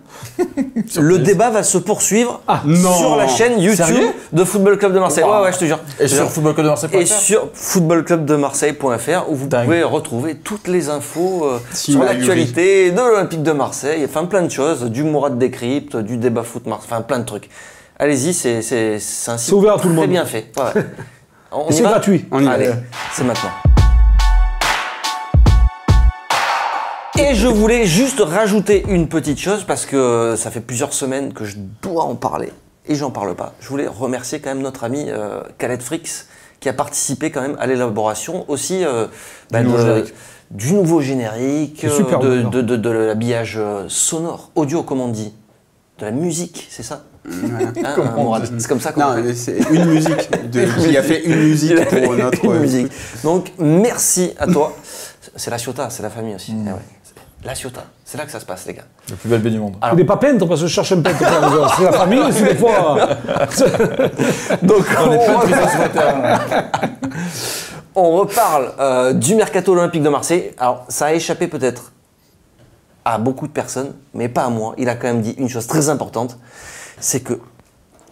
le débat va se poursuivre sur la chaîne YouTube de Football Club de Marseille. Ouais, je te jure. Et sur footballclubdemarseille.fr. Et sur footballclubdemarseille.fr où vous pouvez retrouver toutes les infos sur l'actualité de l'Olympique de Marseille, enfin plein de choses, du Mourad Décrypte, du débat foot Marseille, enfin plein de trucs. Allez-y, c'est un site ouvert à tout le monde. Très bien fait. Ouais. C'est gratuit. Allez, c'est maintenant. Et je voulais juste rajouter une petite chose parce que ça fait plusieurs semaines que je dois en parler et j'en parle pas. Je voulais remercier quand même notre ami Khaled Frix qui a participé quand même à l'élaboration aussi du nouveau générique, de l'habillage sonore, audio comme on dit, de la musique, c'est ça? C'est comme ça qu'on Non, c'est une musique. Il a fait une musique pour notre musique. Donc merci à toi. C'est la Ciotat, c'est la famille aussi. Ouais. La Ciotat, c'est là que ça se passe, les gars. Le plus bel baie du monde. Alors, il n'est pas peintre parce que je cherche un peintre. C'est la famille, c'est des fois. Donc, on reparle du mercato olympique de Marseille. Alors, ça a échappé peut-être à beaucoup de personnes, mais pas à moi. Il a quand même dit une chose très importante, c'est que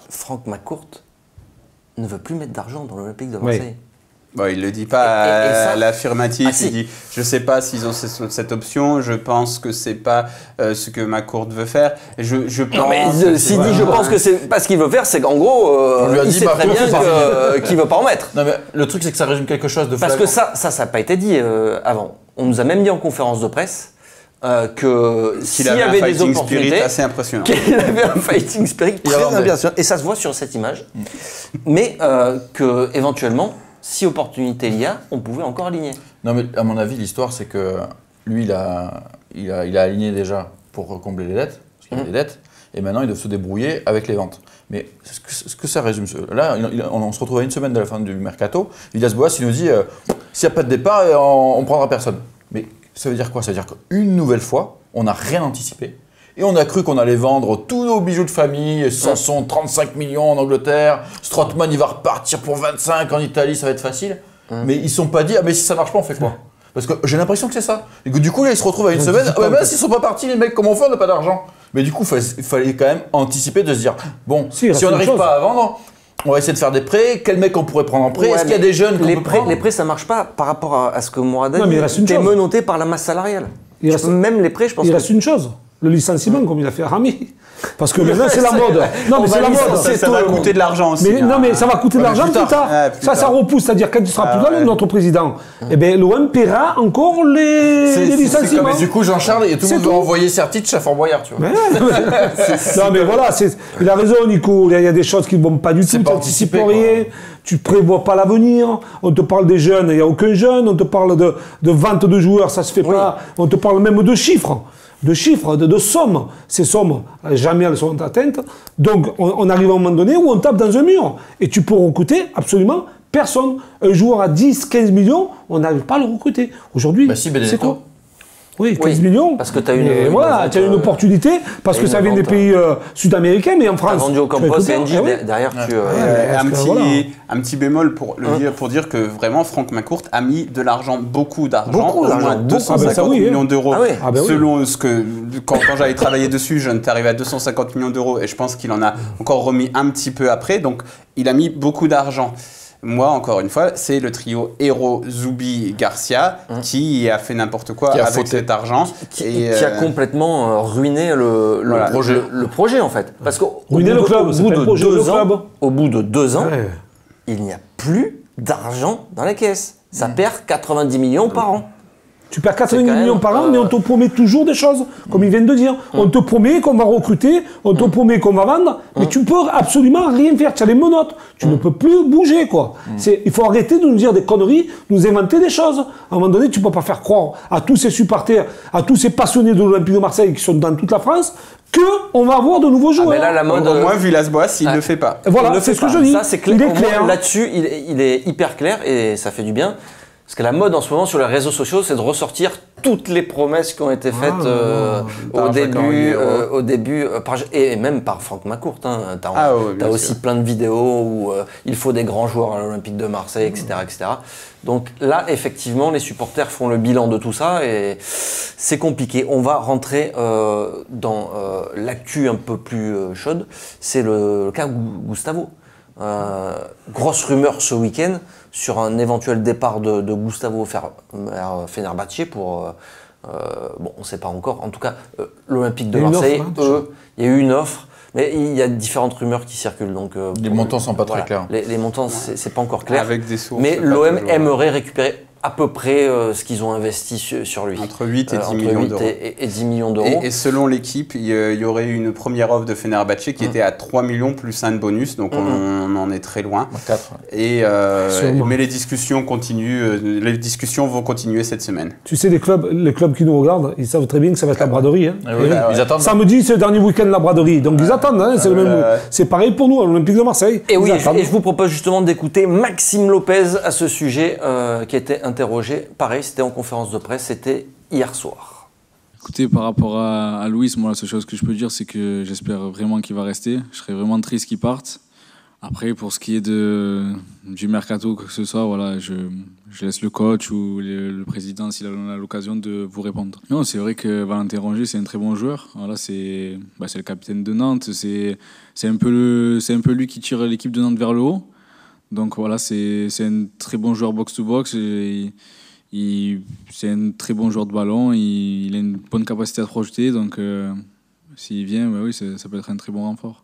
Franck McCourt ne veut plus mettre d'argent dans l'Olympique de Marseille. Oui. Bon, il ne le dit pas à l'affirmatif, il dit « je ne sais pas s'ils ont cette option, je pense que ce n'est pas ce que McCourt veut faire ». Je pense... Non mais s'il dit « je pense que c'est pas ce qu'il veut faire », c'est qu'en gros, il sait très bien qu'il ne veut pas en mettre. Non mais le truc c'est que ça résume quelque chose de Parce que ça n'a pas été dit avant. On nous a même dit en conférence de presse que s'il y avait des opportunités, assez impressionnant. Qu'il avait un fighting spirit très impressionnant. Et ça se voit sur cette image. Mais que éventuellement... Si opportunité il y a, on pouvait encore aligner. Non mais à mon avis, l'histoire c'est que lui il a aligné déjà pour combler les dettes, parce qu'il y a des dettes, et maintenant ils doivent se débrouiller avec les ventes. Mais ce que ça résume, là on se retrouve à une semaine de la fin du mercato, Villas-Boas il nous dit s'il n'y a pas de départ, on ne prendra personne. Mais ça veut dire quoi? Ça veut dire qu'une nouvelle fois, on n'a rien anticipé. Et on a cru qu'on allait vendre tous nos bijoux de famille, Sanson 35 millions en Angleterre, Strootman il va repartir pour 25 en Italie, ça va être facile. Mais ils ne sont pas dit, ah mais si ça marche pas on fait quoi? Parce que j'ai l'impression que c'est ça. Et que du coup là ils se retrouvent à une semaine, ah, même s'ils sont pas partis les mecs, comment on fait, on n'a pas d'argent. Mais du coup il fallait quand même anticiper de se dire, bon, si on n'arrive pas à vendre, on va essayer de faire des prêts, quel mec on pourrait prendre en prêt, est-ce qu'il y a des jeunes qu'on peut prendre? Les prêts ça marche pas par rapport à ce que Mourad a dit, t'es menotté par la masse salariale. Même les prêts je pense il reste une chose. Le licenciement, comme il a fait à Rami. Parce que maintenant, c'est la mode. Non, mais c'est la mode. Ça va coûter de l'argent aussi. Non, mais ça va coûter de l'argent plus tard. Ça repousse. C'est-à-dire, quand il sera plus là, notre président, eh bien, l'OM paiera encore les licenciements. Mais du coup, Jean-Charles, et tout le monde va envoyer Sertic à Fort Boyard, tu vois. Non, mais voilà, il a raison, Nico. Il y a des choses qui ne vont pas du tout. Tu n'anticipes rien. Tu ne prévois pas l'avenir. On te parle des jeunes, il n'y a aucun jeune. On te parle de vente de joueurs, ça ne se fait pas. On te parle même de chiffres. De sommes. Ces sommes, jamais elles sont atteintes. Donc, on arrive à un moment donné où on tape dans un mur. Et tu peux recruter absolument personne. Un joueur à 10, 15 millions, on n'arrive pas à le recruter. Aujourd'hui, c'est quoi? Oui, 15 millions. Parce que tu as une opportunité, parce que ça vient des pays sud-américains, mais en France. Tu as vendu au Campos et NJ, derrière tu... Un petit bémol pour dire que vraiment Franck McCourt a mis de l'argent, beaucoup d'argent, au moins 250 millions d'euros. Selon ce que, quand j'avais travaillé dessus, je n'étais arrivé à 250 millions d'euros et je pense qu'il en a encore remis un petit peu après. Donc il a mis beaucoup d'argent. Moi, encore une fois, c'est le trio Hérault, Zoubi, Garcia qui a fait n'importe quoi avec cet argent. Qui a complètement ruiné le projet, en fait. Parce qu'au bout de 2 ans, il n'y a plus d'argent dans les caisses. Ça perd 90 millions par an. Tu perds 90 millions par an, mais on te promet toujours des choses, comme ils viennent de dire. On te promet qu'on va recruter, on te promet qu'on va vendre, mais tu ne peux absolument rien faire. Tu as les menottes, tu ne peux plus bouger, quoi. Il faut arrêter de nous dire des conneries, nous inventer des choses. À un moment donné, tu ne peux pas faire croire à tous ces supporters, à tous ces passionnés de l'Olympique de Marseille qui sont dans toute la France, qu'on va avoir de nouveaux joueurs. Mais là, la mode, au moins, Villas-Boas, il ne le fait pas. Voilà, c'est ce que je dis. Ça, c'est clair. Là-dessus, il est hyper clair et ça fait du bien. Parce que la mode en ce moment sur les réseaux sociaux, c'est de ressortir toutes les promesses qui ont été faites au début, et même par Franck McCourt. Hein. T'as aussi plein de vidéos où il faut des grands joueurs à l'Olympique de Marseille, etc., etc. Donc là, effectivement, les supporters font le bilan de tout ça et c'est compliqué. On va rentrer dans l'actu un peu plus chaude. C'est le cas Gustavo. Grosse rumeur ce week-end sur un éventuel départ de Gustavo vers Fenerbahçe pour... bon, on ne sait pas encore. En tout cas, l'Olympique de Marseille, il y a eu une offre. Mais il y a différentes rumeurs qui circulent. Donc, les montants ne sont pas très clairs. Les montants, c'est pas encore clair. Avec des sources. Mais l'OM aimerait récupérer à peu près ce qu'ils ont investi sur lui. Entre 8 et 10 millions d'euros. Et 10 millions d'euros. Et selon l'équipe, il y aurait eu une première offre de Fenerbahçe qui était à 3 millions plus un bonus, donc on en est très loin. 4. Mais les discussions continuent, les discussions vont continuer cette semaine. Tu sais, les clubs qui nous regardent, ils savent très bien que ça va être la braderie. Hein. Ils attendent. Samedi, c'est le dernier week-end de la braderie, donc ils attendent. Hein, c'est pareil pour nous, à l'Olympique de Marseille. Et oui, et je vous propose justement d'écouter Maxime Lopez à ce sujet, qui était interrogé. Pareil, c'était en conférence de presse, c'était hier soir. Écoutez, par rapport à Luis, moi, la seule chose que je peux dire, c'est que j'espère vraiment qu'il va rester. Je serais vraiment triste qu'il parte. Après, pour ce qui est du mercato, quoi que ce soit, voilà, je laisse le coach ou le président, s'il a l'occasion, de vous répondre. Non, c'est vrai que Valentin Rongier, c'est un très bon joueur. Voilà, c'est le capitaine de Nantes. C'est un peu lui qui tire l'équipe de Nantes vers le haut. Donc voilà, c'est un très bon joueur box-to-box. C'est un très bon joueur de ballon. Il a une bonne capacité à se projeter. Donc s'il vient, oui, ça peut être un très bon renfort.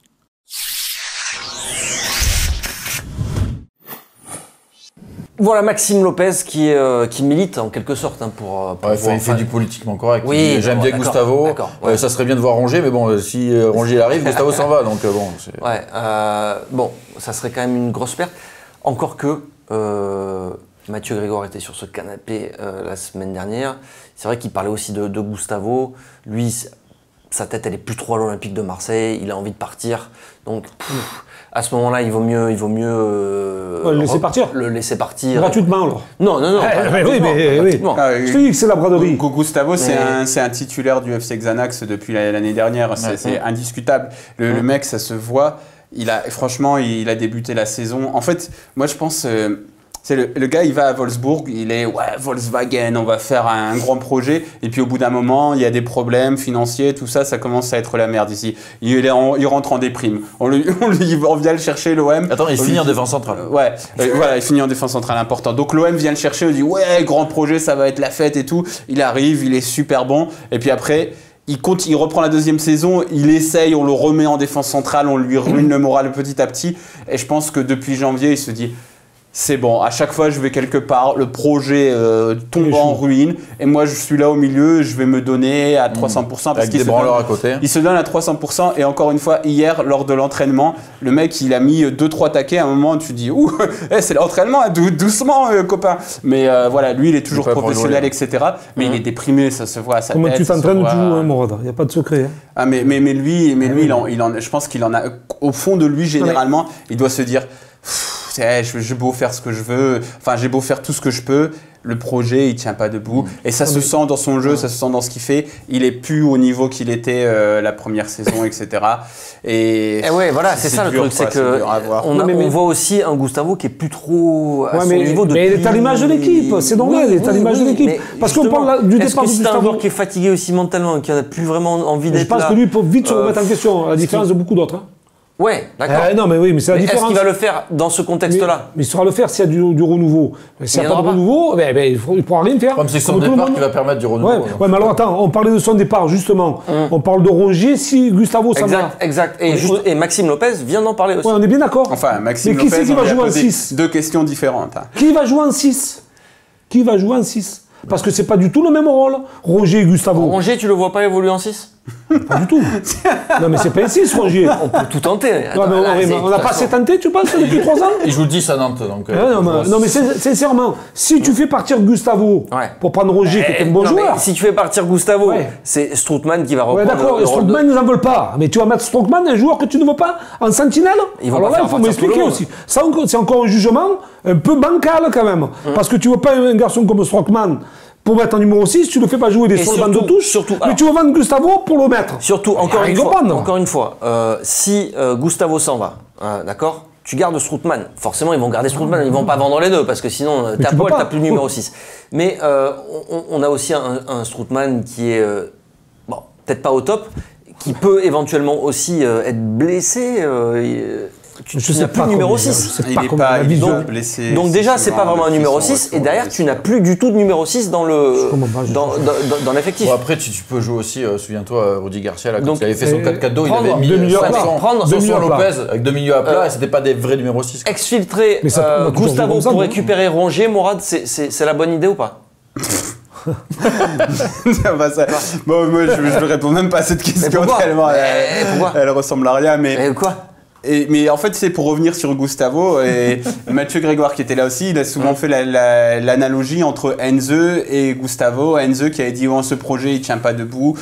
Voilà Maxime Lopez qui milite en quelque sorte pour il fait du politiquement correct. Oui, j'aime bien Gustavo. Ça serait bien de voir Rongier, mais bon, si Rongier arrive, Gustavo s'en va. Donc bon. Bon, ça serait quand même une grosse perte. Encore que Mathieu Grégoire était sur ce canapé la semaine dernière. C'est vrai qu'il parlait aussi de Gustavo. Lui, sa tête, elle est plus trop à l'Olympique de Marseille. Il a envie de partir. Donc, à ce moment-là, il vaut mieux le laisser partir. Le laisser partir. Gratuitement, alors. Non. Je te dis que c'est la braderie. Gustavo, c'est un titulaire du FC Xanax depuis l'année dernière. C'est indiscutable. Le mec, ça se voit. Franchement, il a débuté la saison. En fait, moi, je pense... C'est le gars, il va à Wolfsburg, il est Volkswagen, on va faire un grand projet. Et puis au bout d'un moment, il y a des problèmes financiers, tout ça, ça commence à être la merde ici. Il rentre en déprime. On vient le chercher, l'OM. Attends, il finit en défense centrale. Voilà, il finit en défense centrale, important. Donc l'OM vient le chercher, on dit grand projet, ça va être la fête et tout. Il arrive, il est super bon. Et puis après... Il reprend la deuxième saison, il essaye, on le remet en défense centrale, on lui ruine le moral petit à petit. Et je pense que depuis janvier, il se dit... C'est bon, à chaque fois je vais quelque part, le projet tombe en ruine et moi je suis là au milieu, je vais me donner à 300% parce qu'il se donne à 300%. Et encore une fois, hier lors de l'entraînement, le mec il a mis 2-3 taquets, à un moment tu dis ouh, c'est l'entraînement, doucement copain. Mais voilà, lui il est toujours professionnel, etc. Mais il est déprimé, ça se voit à sa tête. Comment tu t'entraînes toujours, Morad, il n'y a pas de secret. Ah, mais lui je pense qu'il en a, au fond de lui généralement, il doit se dire... j'ai beau faire ce que je veux, enfin j'ai beau faire tout ce que je peux, le projet il tient pas debout. Et ça se sent dans son jeu, ça se sent dans ce qu'il fait. Il est plus au niveau qu'il était la première saison, etc. Et ouais, voilà, c'est ça le truc, c'est que on voit aussi un Gustavo qui est plus trop à son niveau mais il est à l'image de l'équipe, c'est normal, il est à l'image de l'équipe. Parce qu'on parle du départ de Gustavo. Est-ce que c'est un joueur qui est fatigué aussi mentalement, qui n'a plus vraiment envie d'être là? Je pense que lui peut vite se remettre en question, à la différence de beaucoup d'autres. Ouais, d'accord. Non, mais oui, mais c'est la différence. Est-ce qu'il va le faire dans ce contexte-là? Mais il saura le faire s'il y a du renouveau. S'il n'y a pas de renouveau, il ne pourra rien faire. Comme c'est son départ qui va permettre du renouveau. Ouais, mais alors attends, on parlait de son départ, justement. On parle de Rongier si Gustavo s'en va. Exact. Et Maxime Lopez vient d'en parler aussi. Ouais, on est bien d'accord. Enfin, Maxime Lopez, mais qui c'est qui va jouer en 6? Deux questions différentes. Qui va jouer en 6? Qui va jouer en 6? Parce que c'est pas du tout le même rôle, Rongier et Gustavo. Rongier, tu le vois pas évoluer en 6? Pas du tout. Non, mais c'est pas un 6, Rongier. On peut tout tenter. On n'a pas assez tenté, tu penses, depuis 3 ans? Il joue 10 à Nantes, donc... non, mais sincèrement, si tu fais partir Gustavo pour prendre Rongier, qui est un bon joueur... Si tu fais partir Gustavo, c'est Strootman qui va reprendre... Ouais, d'accord, et Strootman, ils n'en veulent pas. Mais tu vas mettre Strootman, un joueur que tu ne veux pas, en sentinelle? Alors là, il faut m'expliquer aussi. Ça, c'est encore un jugement un peu bancal, quand même. Parce que tu ne veux pas un garçon comme Strootman pour mettre en numéro 6, tu ne le fais pas jouer des sur le banc de touche, mais tu vas vendre Gustavo pour le mettre. Surtout, encore une fois, si Gustavo s'en va, d'accord, tu gardes Strootman. Forcément, ils vont garder Strootman, ils ne vont pas vendre les deux, parce que sinon, tu n'as plus le numéro 6. Mais on a aussi un Strootman qui est, peut-être pas au top, qui peut éventuellement aussi être blessé. Tu n'as plus le numéro 6. Il n'est pas blessé. Donc déjà, c'est pas vraiment un numéro 6. Et derrière, tu n'as plus du tout de numéro 6 dans l'effectif. Bon, après, tu peux jouer aussi, souviens-toi, Rudy Garcia, là, quand il avait fait son 4-4-2, il avait mis 500 Lopez avec 2 milieux à plat et c'était pas des vrais numéros 6. Exfiltrer Gustavo pour récupérer Rongier, Mourad, c'est la bonne idée ou pas? Bon, moi je réponds même pas à cette question tellement elle ressemble à rien, mais quoi? Mais en fait, c'est pour revenir sur Gustavo, et Mathieu Grégoire qui était là aussi, il a souvent fait l'analogie entre Enze et Gustavo. Enze qui avait dit ce projet il tient pas debout,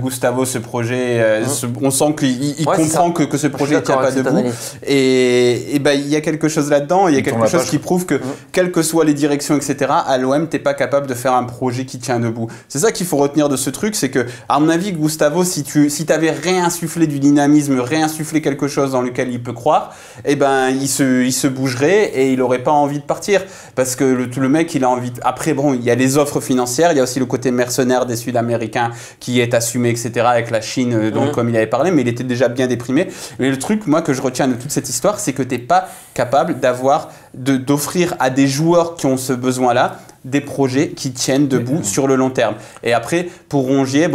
Gustavo ce projet, on sent qu'il comprend que ce projet il tient pas debout. Et il y a quelque chose là-dedans, il y a quelque chose qui prouve que quelles que soient les directions, etc., à l'OM, t'es pas capable de faire un projet qui tient debout. C'est ça qu'il faut retenir de ce truc, c'est que, à mon avis, Gustavo, si t'avais réinsufflé du dynamisme, réinsufflé quelque chose dans lequel il peut croire, il se bougerait et il n'aurait pas envie de partir, parce que le mec il a envie après il y a les offres financières, il y a aussi le côté mercenaire des Sud-Américains qui est assumé, etc., avec la Chine, donc comme il avait parlé, mais il était déjà bien déprimé. Mais le truc moi que je retiens de toute cette histoire, c'est que t'es pas capable d'offrir à des joueurs qui ont ce besoin là des projets qui tiennent debout sur le long terme. Et après, pour Rongier,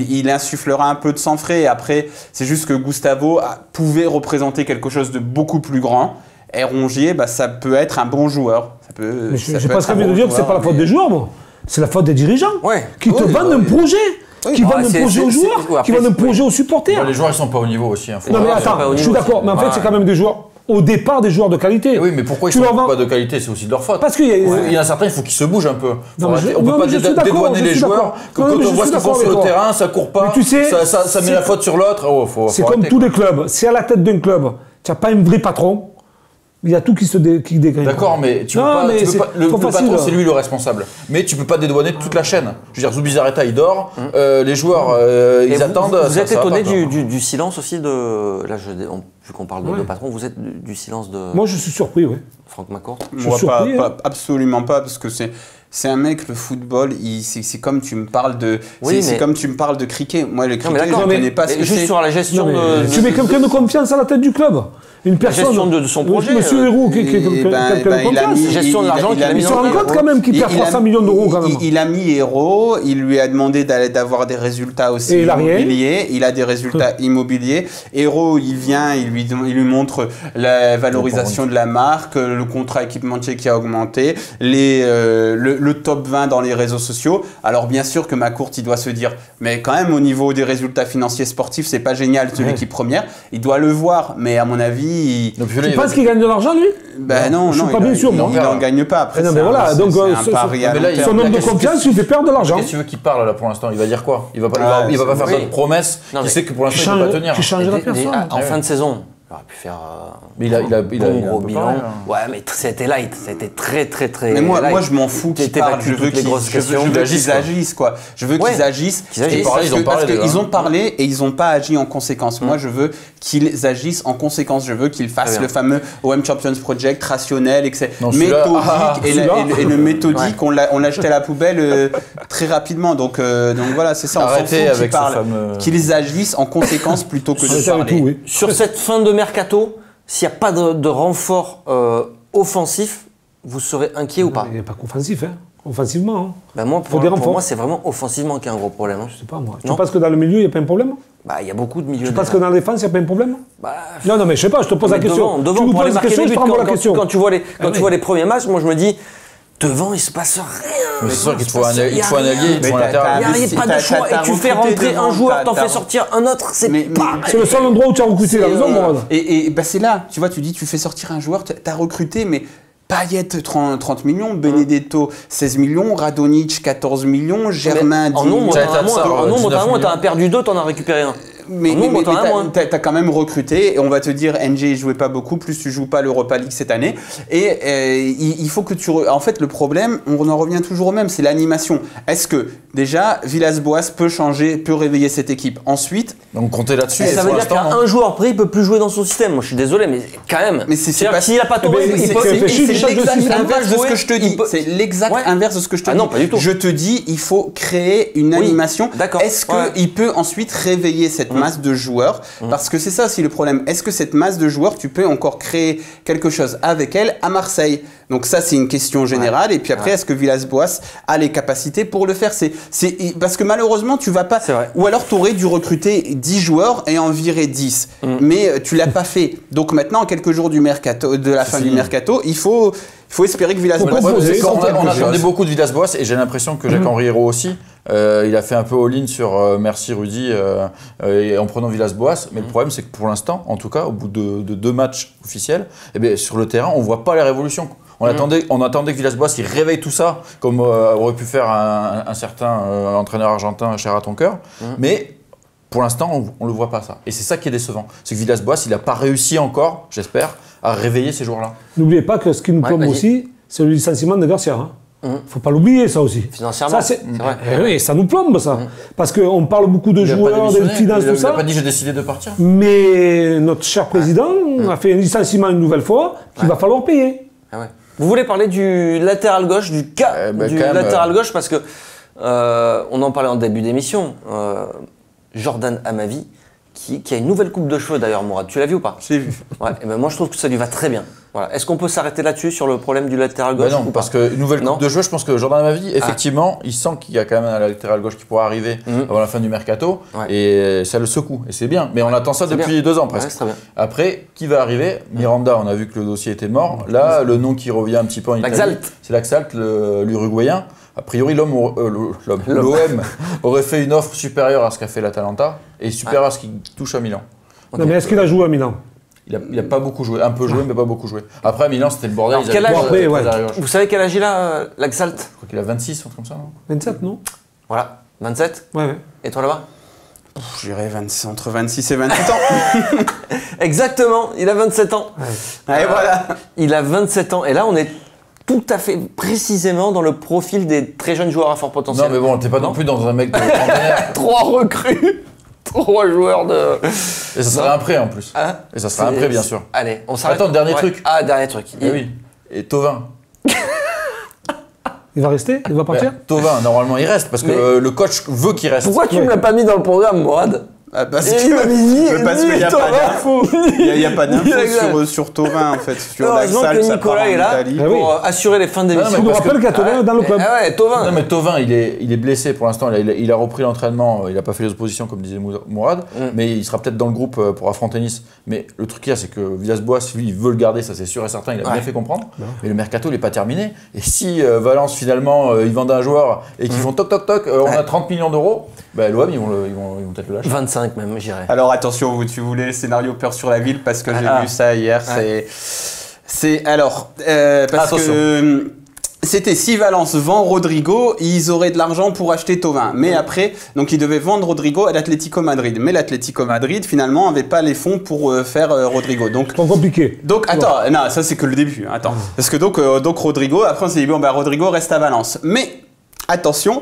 il insufflera un peu de sang frais. Et après, c'est juste que Gustavo pouvait représenter quelque chose de beaucoup plus grand. Et Rongier, ça peut être un bon joueur. Je n'ai pas ce envie de dire que c'est pas la faute des joueurs, moi. C'est la faute des dirigeants qui te vendent un projet. Qui vendent un projet aux joueurs, qui vendent un projet aux supporters. Les joueurs, ils sont pas au niveau aussi. Non, mais attends, je suis d'accord. Mais en fait, c'est quand même des joueurs... Au départ, des joueurs de qualité. Oui, mais pourquoi ils sont pas de qualité? C'est aussi de leur faute. Parce qu'il y a certains, il faut qu'ils se bougent un peu. On ne peut pas dédouaner les joueurs. Quand on voit ce qu'ils font sur le terrain, ça court pas, ça met la faute sur l'autre. C'est comme tous les clubs. Si à la tête d'un club, tu n'as pas un vrai patron, il y a tout qui dégage. D'accord, mais le patron, c'est lui le responsable. Mais tu peux pas dédouaner toute la chaîne. Je veux dire, Zubizarreta, il dort, les joueurs, ils attendent. Vous êtes étonné du silence aussi de... Là, vu qu'on parle de patron, vous êtes du silence de... Moi, je suis surpris, oui. Franck McCourt. Moi, absolument pas, parce que c'est un mec, le football, c'est comme tu me parles de... c'est comme tu me parles de cricket. Moi, le cricket, je ne connais pas ce que c'est. Juste sur la gestion de... Tu mets quelqu'un de confiance à la tête du club. Une personne... La gestion de son projet. Monsieur Héroux, qui est quelqu'un de confiance. Gestion de l'argent qu'il a mis sur un compte quand même, qui perd 300 millions d'euros quand même. Il a mis Hérault, il lui a demandé d'avoir des résultats aussi immobiliers. Il a des résultats immobiliers. Hérault, il vient, il lui montre la valorisation de la marque, le contrat équipementier qui a augmenté, le top 20 dans les réseaux sociaux. Alors bien sûr que McCourt, il doit se dire, mais quand même au niveau des résultats financiers sportifs, c'est pas génial de l'équipe première. Il doit le voir, mais à mon avis... Tu penses qu'il gagne de l'argent, lui? Non, je suis pas bien sûr, moi. Il n'en gagne pas. Après, non, mais voilà, donc son homme de confiance lui fait perdre de l'argent. Qu'est-ce que tu veux qu'il parle là pour l'instant? Il va dire quoi? Il va pas faire de promesses. Il sait que pour l'instant il ne peut pas tenir. Tu changes la personne. En fin de saison, Il aurait pu faire mais il a gros bilan. Parlé, hein. Ouais, mais c'était light. C'était très Mais moi, light. je m'en fous qu'ils parlent. Je veux qu'ils agissent, quoi. Je veux qu'ils agissent. Parce qu'ils ont parlé et ils n'ont pas agi en conséquence. Moi, je veux qu'ils agissent en conséquence. Je veux qu'ils fassent le fameux OM Champions Project rationnel, méthodique. Et le méthodique, on l'a jeté à la poubelle très rapidement. Donc voilà, c'est ça. On s'en fout qu'ils parlent. Qu'ils agissent en conséquence plutôt que de parler. Sur cette fin de mercato, s'il n'y a pas de renfort offensif, vous serez inquiet ou pas? Il n'y a pas qu'offensif, hein. Offensivement. Hein. Ben moi, pour moi, c'est vraiment offensivement qu'il y a un gros problème. Hein. Je sais pas, moi. Tu penses que dans le milieu, il n'y a pas un problème? Bah, il y a beaucoup de milieux. Tu penses que dans la défense, il n'y a pas un problème? Bah, non, mais je sais pas, je te pose la question. Devant, tu me pour aller poses la marquer question, des je buts, prends la question. quand tu vois les premiers matchs, moi, je me dis, devant, il se passe rien. Mais c'est sûr qu'il te faut un allié, il te faut un latéral. Il n'y a pas de choix. Et tu fais rentrer un joueur, t'en fais sortir un autre. C'est le seul endroit où tu as recruté la raison, Morad. Et c'est là, tu vois, tu dis, tu fais sortir un joueur, tu as recruté, mais Payet 30 millions, Benedetto 16 millions, Radonjic 14 millions, Germain 10 millions. En nombre, t'en as perdu 2, t'en as récupéré un. Mais t'as quand même recruté, et on va te dire, NG jouait pas beaucoup, plus tu joues pas l'Europa League cette année. Et il faut que en fait, le problème, on en revient toujours au même, c'est l'animation. Est-ce que, déjà, Villas-Boas peut changer, peut réveiller cette équipe? Ensuite... Donc comptez là-dessus. Ça veut dire qu'un joueur prêt, il peut plus jouer dans son système. Moi, je suis désolé, mais quand même. Mais c'est pas... S'il a pas tombé, c'est l'exact inverse de ce que je te dis. C'est l'exact inverse de ce que je te dis. Non, pas du tout. Je te dis, il faut créer une animation. D'accord. Est-ce qu'il peut ensuite réveiller cette masse de joueurs? Parce que c'est ça aussi le problème. Est-ce que cette masse de joueurs, tu peux encore créer quelque chose avec elle à Marseille? Donc ça, c'est une question générale. Et puis après, est-ce que Villas-Boas a les capacités pour le faire? Parce que malheureusement, tu vas pas... Ou alors, tu aurais dû recruter 10 joueurs et en virer 10. Mais tu l'as pas fait. Donc maintenant, à quelques jours du mercato, de la fin du mercato, il faut espérer que Villas-Boas... On attendait beaucoup de Villas-Boas et j'ai l'impression que Jacques-Henri Hérault aussi. Il a fait un peu all-in sur merci Rudy et en prenant Villas-Boas. Mais le problème, c'est que pour l'instant, en tout cas, au bout de 2 matchs officiels, sur le terrain, on ne voit pas les révolutions. On attendait que Villas-Boas il réveille tout ça, comme aurait pu faire un certain entraîneur argentin cher à ton cœur. Mais pour l'instant, on ne le voit pas ça. Et c'est ça qui est décevant. C'est que Villas-Boas, il n'a pas réussi encore, j'espère, à réveiller ces joueurs-là. N'oubliez pas que ce qui nous plombe aussi, c'est le licenciement de Garcia. Hein. Faut pas l'oublier, ça aussi. Financièrement, c'est vrai. Oui, ça nous plombe, ça. Parce qu'on parle beaucoup de joueurs, de finances, tout ça. Il n'a pas dit j'ai décidé de partir. Mais notre cher président a fait un licenciement une nouvelle fois qu'il va falloir payer. Vous voulez parler du latéral gauche, du cas du latéral gauche, parce que on en parlait en début d'émission. Jordan Amavi, qui a une nouvelle coupe de cheveux d'ailleurs, Mourad. Tu l'as vu ou pas? J'ai vu. Ouais, et ben moi je trouve que ça lui va très bien. Voilà. Est-ce qu'on peut s'arrêter là-dessus sur le problème du latéral gauche? Non, parce qu'une nouvelle coupe de cheveux, je pense que Jordan Amavi, effectivement, il sent qu'il y a quand même un latéral gauche qui pourra arriver avant la fin du mercato, et ça le secoue, et c'est bien. Mais on attend ça depuis 2 ans presque. Très bien. Après, qui va arriver? Miranda, on a vu que le dossier était mort. Là, le nom qui revient un petit peu en Italie, c'est Laxalt, l'Uruguayen. A priori, l'OM aurait fait une offre supérieure à ce qu'a fait l'Atalanta et supérieure à ce qu'il touche à Milan. Non, mais est-ce qu'il a joué à Milan? Il a pas beaucoup joué, un peu joué, mais pas beaucoup joué. Après, à Milan, c'était le bordel. Alors, quel âge, vous savez quel âge il a, Laxalt? Je crois qu'il a 26, ou comme ça, non? 27, non? Voilà, 27? Ouais. Et toi là-bas? Je dirais entre 26 et 28 ans. Exactement, il a 27 ans. Et voilà. Il a 27 ans. Et là, on est tout à fait précisément dans le profil des très jeunes joueurs à fort potentiel. Non, mais bon, t'es pas non plus dans un mec de trentenaire. 3 recrues, 3 joueurs de... Et ça serait un prêt en plus. Et ça serait un prêt, bien sûr. Allez, on s'arrête. Attends, dernier truc. Ah, dernier truc. Oui. Et Thauvin. Il va rester? Il va partir? Thauvin, normalement, il reste parce que le coach veut qu'il reste. Pourquoi tu ne l'as pas mis dans le programme, Mourad? Parce qu'il n'y a pas d'infos. Il n'y a pas d'infos sur Thauvin en fait. Heureusement que Nicolas est là pour assurer les fins d'émission. Je vous rappelle qu'il y a Thauvin dans le club. Thauvin. Non mais Thauvin, il est blessé pour l'instant. Il a repris l'entraînement. Il n'a pas fait les oppositions comme disait Mourad. Mais il sera peut-être dans le groupe pour affronter Nice. Mais le truc qu'il y a, c'est que Villas-Boas, lui, il veut le garder. Ça c'est sûr et certain. Il a bien fait comprendre. Mais le mercato, il n'est pas terminé. Et si Valence finalement, ils vendent un joueur et qu'ils font toc toc toc, on a 30 millions d'euros. L'OM, ils vont peut-être le lâcher. 25 même, j'irais. Alors attention, tu voulais le scénario Peur sur la ville parce que j'ai vu ça hier. Parce que C'était si Valence vend Rodrigo, ils auraient de l'argent pour acheter Thauvin. Mais après, donc ils devaient vendre Rodrigo à l'Atlético Madrid. Mais l'Atlético Madrid, finalement, n'avait pas les fonds pour faire Rodrigo. Donc, trop compliqué. Donc, attends, non, ça c'est que le début. Attends. Parce que donc Rodrigo, après on s'est dit, bon, bah Rodrigo reste à Valence. Mais, attention,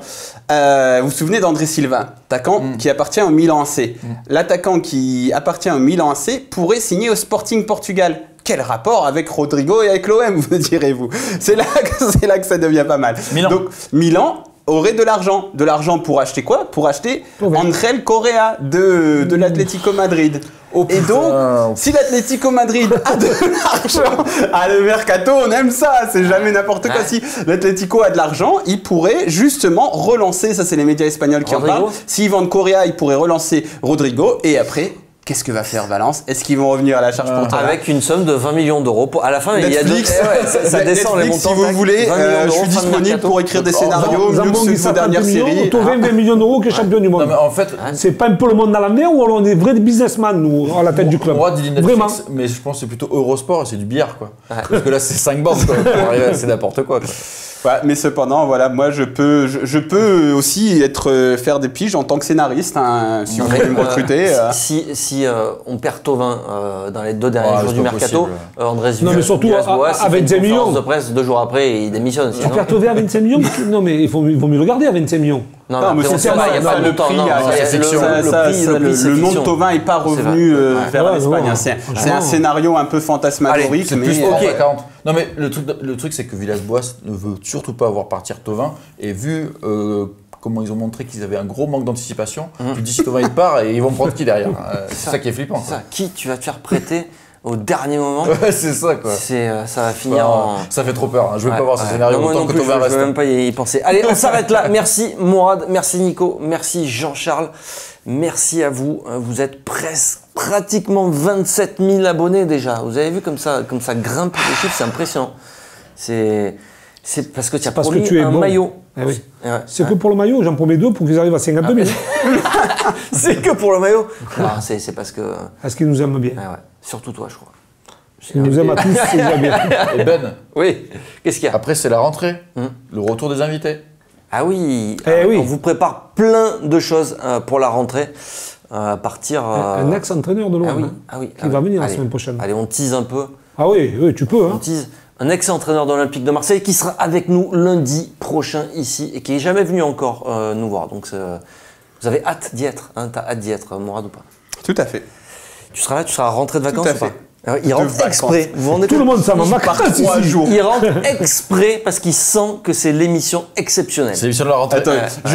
vous vous souvenez d'André Silva, attaquant qui appartient au Milan AC. L'attaquant qui appartient au Milan AC pourrait signer au Sporting Portugal. Quel rapport avec Rodrigo et avec l'OM, vous direz-vous? C'est là que ça devient pas mal. Donc, Milan aurait de l'argent. De l'argent pour acheter quoi? Pour acheter Angel Correa de l'Atlético Madrid. Et donc, si l'Atlético Madrid a de l'argent, le mercato, on aime ça, c'est jamais n'importe quoi. Si l'Atlético a de l'argent, il pourrait justement relancer, ça c'est les médias espagnols qui en parlent, s'ils vendent Correa, il pourrait relancer Rodrigo, et après... Qu'est-ce que va faire Valence? Est-ce qu'ils vont revenir à la charge pour toi? Avec une somme de 20 millions d'euros. À la fin, Netflix, il y a ça descend les montants. Si vous voulez, je suis disponible pour écrire des scénarios mieux que ces dernières séries. Thauvin 20 millions d'euros qui est champion du monde. Non, mais en fait, c'est pas un peu le monde à l'envers ou alors on est des vrais businessmen, nous, à la tête du club? Moi, dit Netflix, vraiment. Mais je pense que c'est plutôt Eurosport et c'est du billard, quoi. Parce que là, c'est 5 bandes, quoi. C'est n'importe quoi. Ouais, mais cependant, voilà, moi je peux aussi faire des piges en tant que scénariste, hein, si vous voulez me recruter. Si on perd Thauvin dans les 2 derniers jours du mercato, Andrés non, mais surtout à 25 millions de presse 2 jours après, il démissionne. Tu perds Thauvin à 25 millions? Non, mais il vaut mieux le garder à 25 millions. Non, mais c'est pas, il n'y a pas de montant. Le nom de Thauvin n'est pas revenu vers l'Espagne. C'est un scénario un peu fantasmagorique. Non, mais le truc, c'est que Villas-Boas ne veut surtout pas voir partir Thauvin. Et vu comment ils ont montré qu'ils avaient un gros manque d'anticipation, tu dis si Thauvin il part, et ils vont prendre qui derrière? C'est ça qui est flippant. Qui tu vas te faire prêter au dernier moment? Ouais, c'est ça, quoi. Ça va finir en... Ça fait trop peur. Je veux pas voir ce scénario autant que Thauvin reste. Je veux même pas y penser. Allez, on s'arrête là. Merci Mourad, merci Nico, merci Jean-Charles. Merci à vous. Vous êtes pratiquement 27 000 abonnés déjà. Vous avez vu comme ça grimpe les chiffres, c'est impressionnant. C'est parce que tu as promis un maillot. Eh oui. C'est que pour le maillot, j'en promets 2 pour qu'ils arrivent à 52 000. C'est que pour le maillot? Non, c'est parce que... Est-ce qu'ils nous aiment bien? Ouais. Surtout toi, je crois. Ils nous aiment à tous, c'est déjà bien. Et Ben, oui, qu'est-ce qu'il y a? Après, c'est la rentrée, le retour des invités. Ah oui, oui. On vous prépare plein de choses pour la rentrée. À partir... Un ex-entraîneur de l'OM qui va venir la semaine prochaine. Allez, on tease un peu. Ah oui, tu peux. On tease. Un ex-entraîneur de l'Olympique de Marseille qui sera avec nous lundi prochain ici et qui n'est jamais venu encore nous voir. Donc vous avez hâte d'y être. Hein, tu as hâte d'y être, Mourad, ou pas? Tout à fait. Tu seras là, tu seras rentré de vacances Tout à ou pas? fait. Alors, il rentre exprès. Vous rendez tout le monde, ça m'a par 3 jours. Il rentre exprès parce qu'il sent que c'est l'émission exceptionnelle. C'est l'émission de la rentrée. Attends,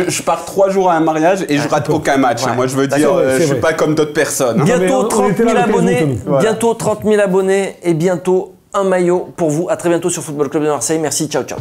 je pars 3 jours à un mariage et je rate aucun match. Moi, je veux dire, je suis pas comme d'autres personnes. Bientôt 30 000 abonnés. Bientôt 30 000 abonnés et bientôt un maillot pour vous. À très bientôt sur Football Club de Marseille. Merci, ciao, ciao.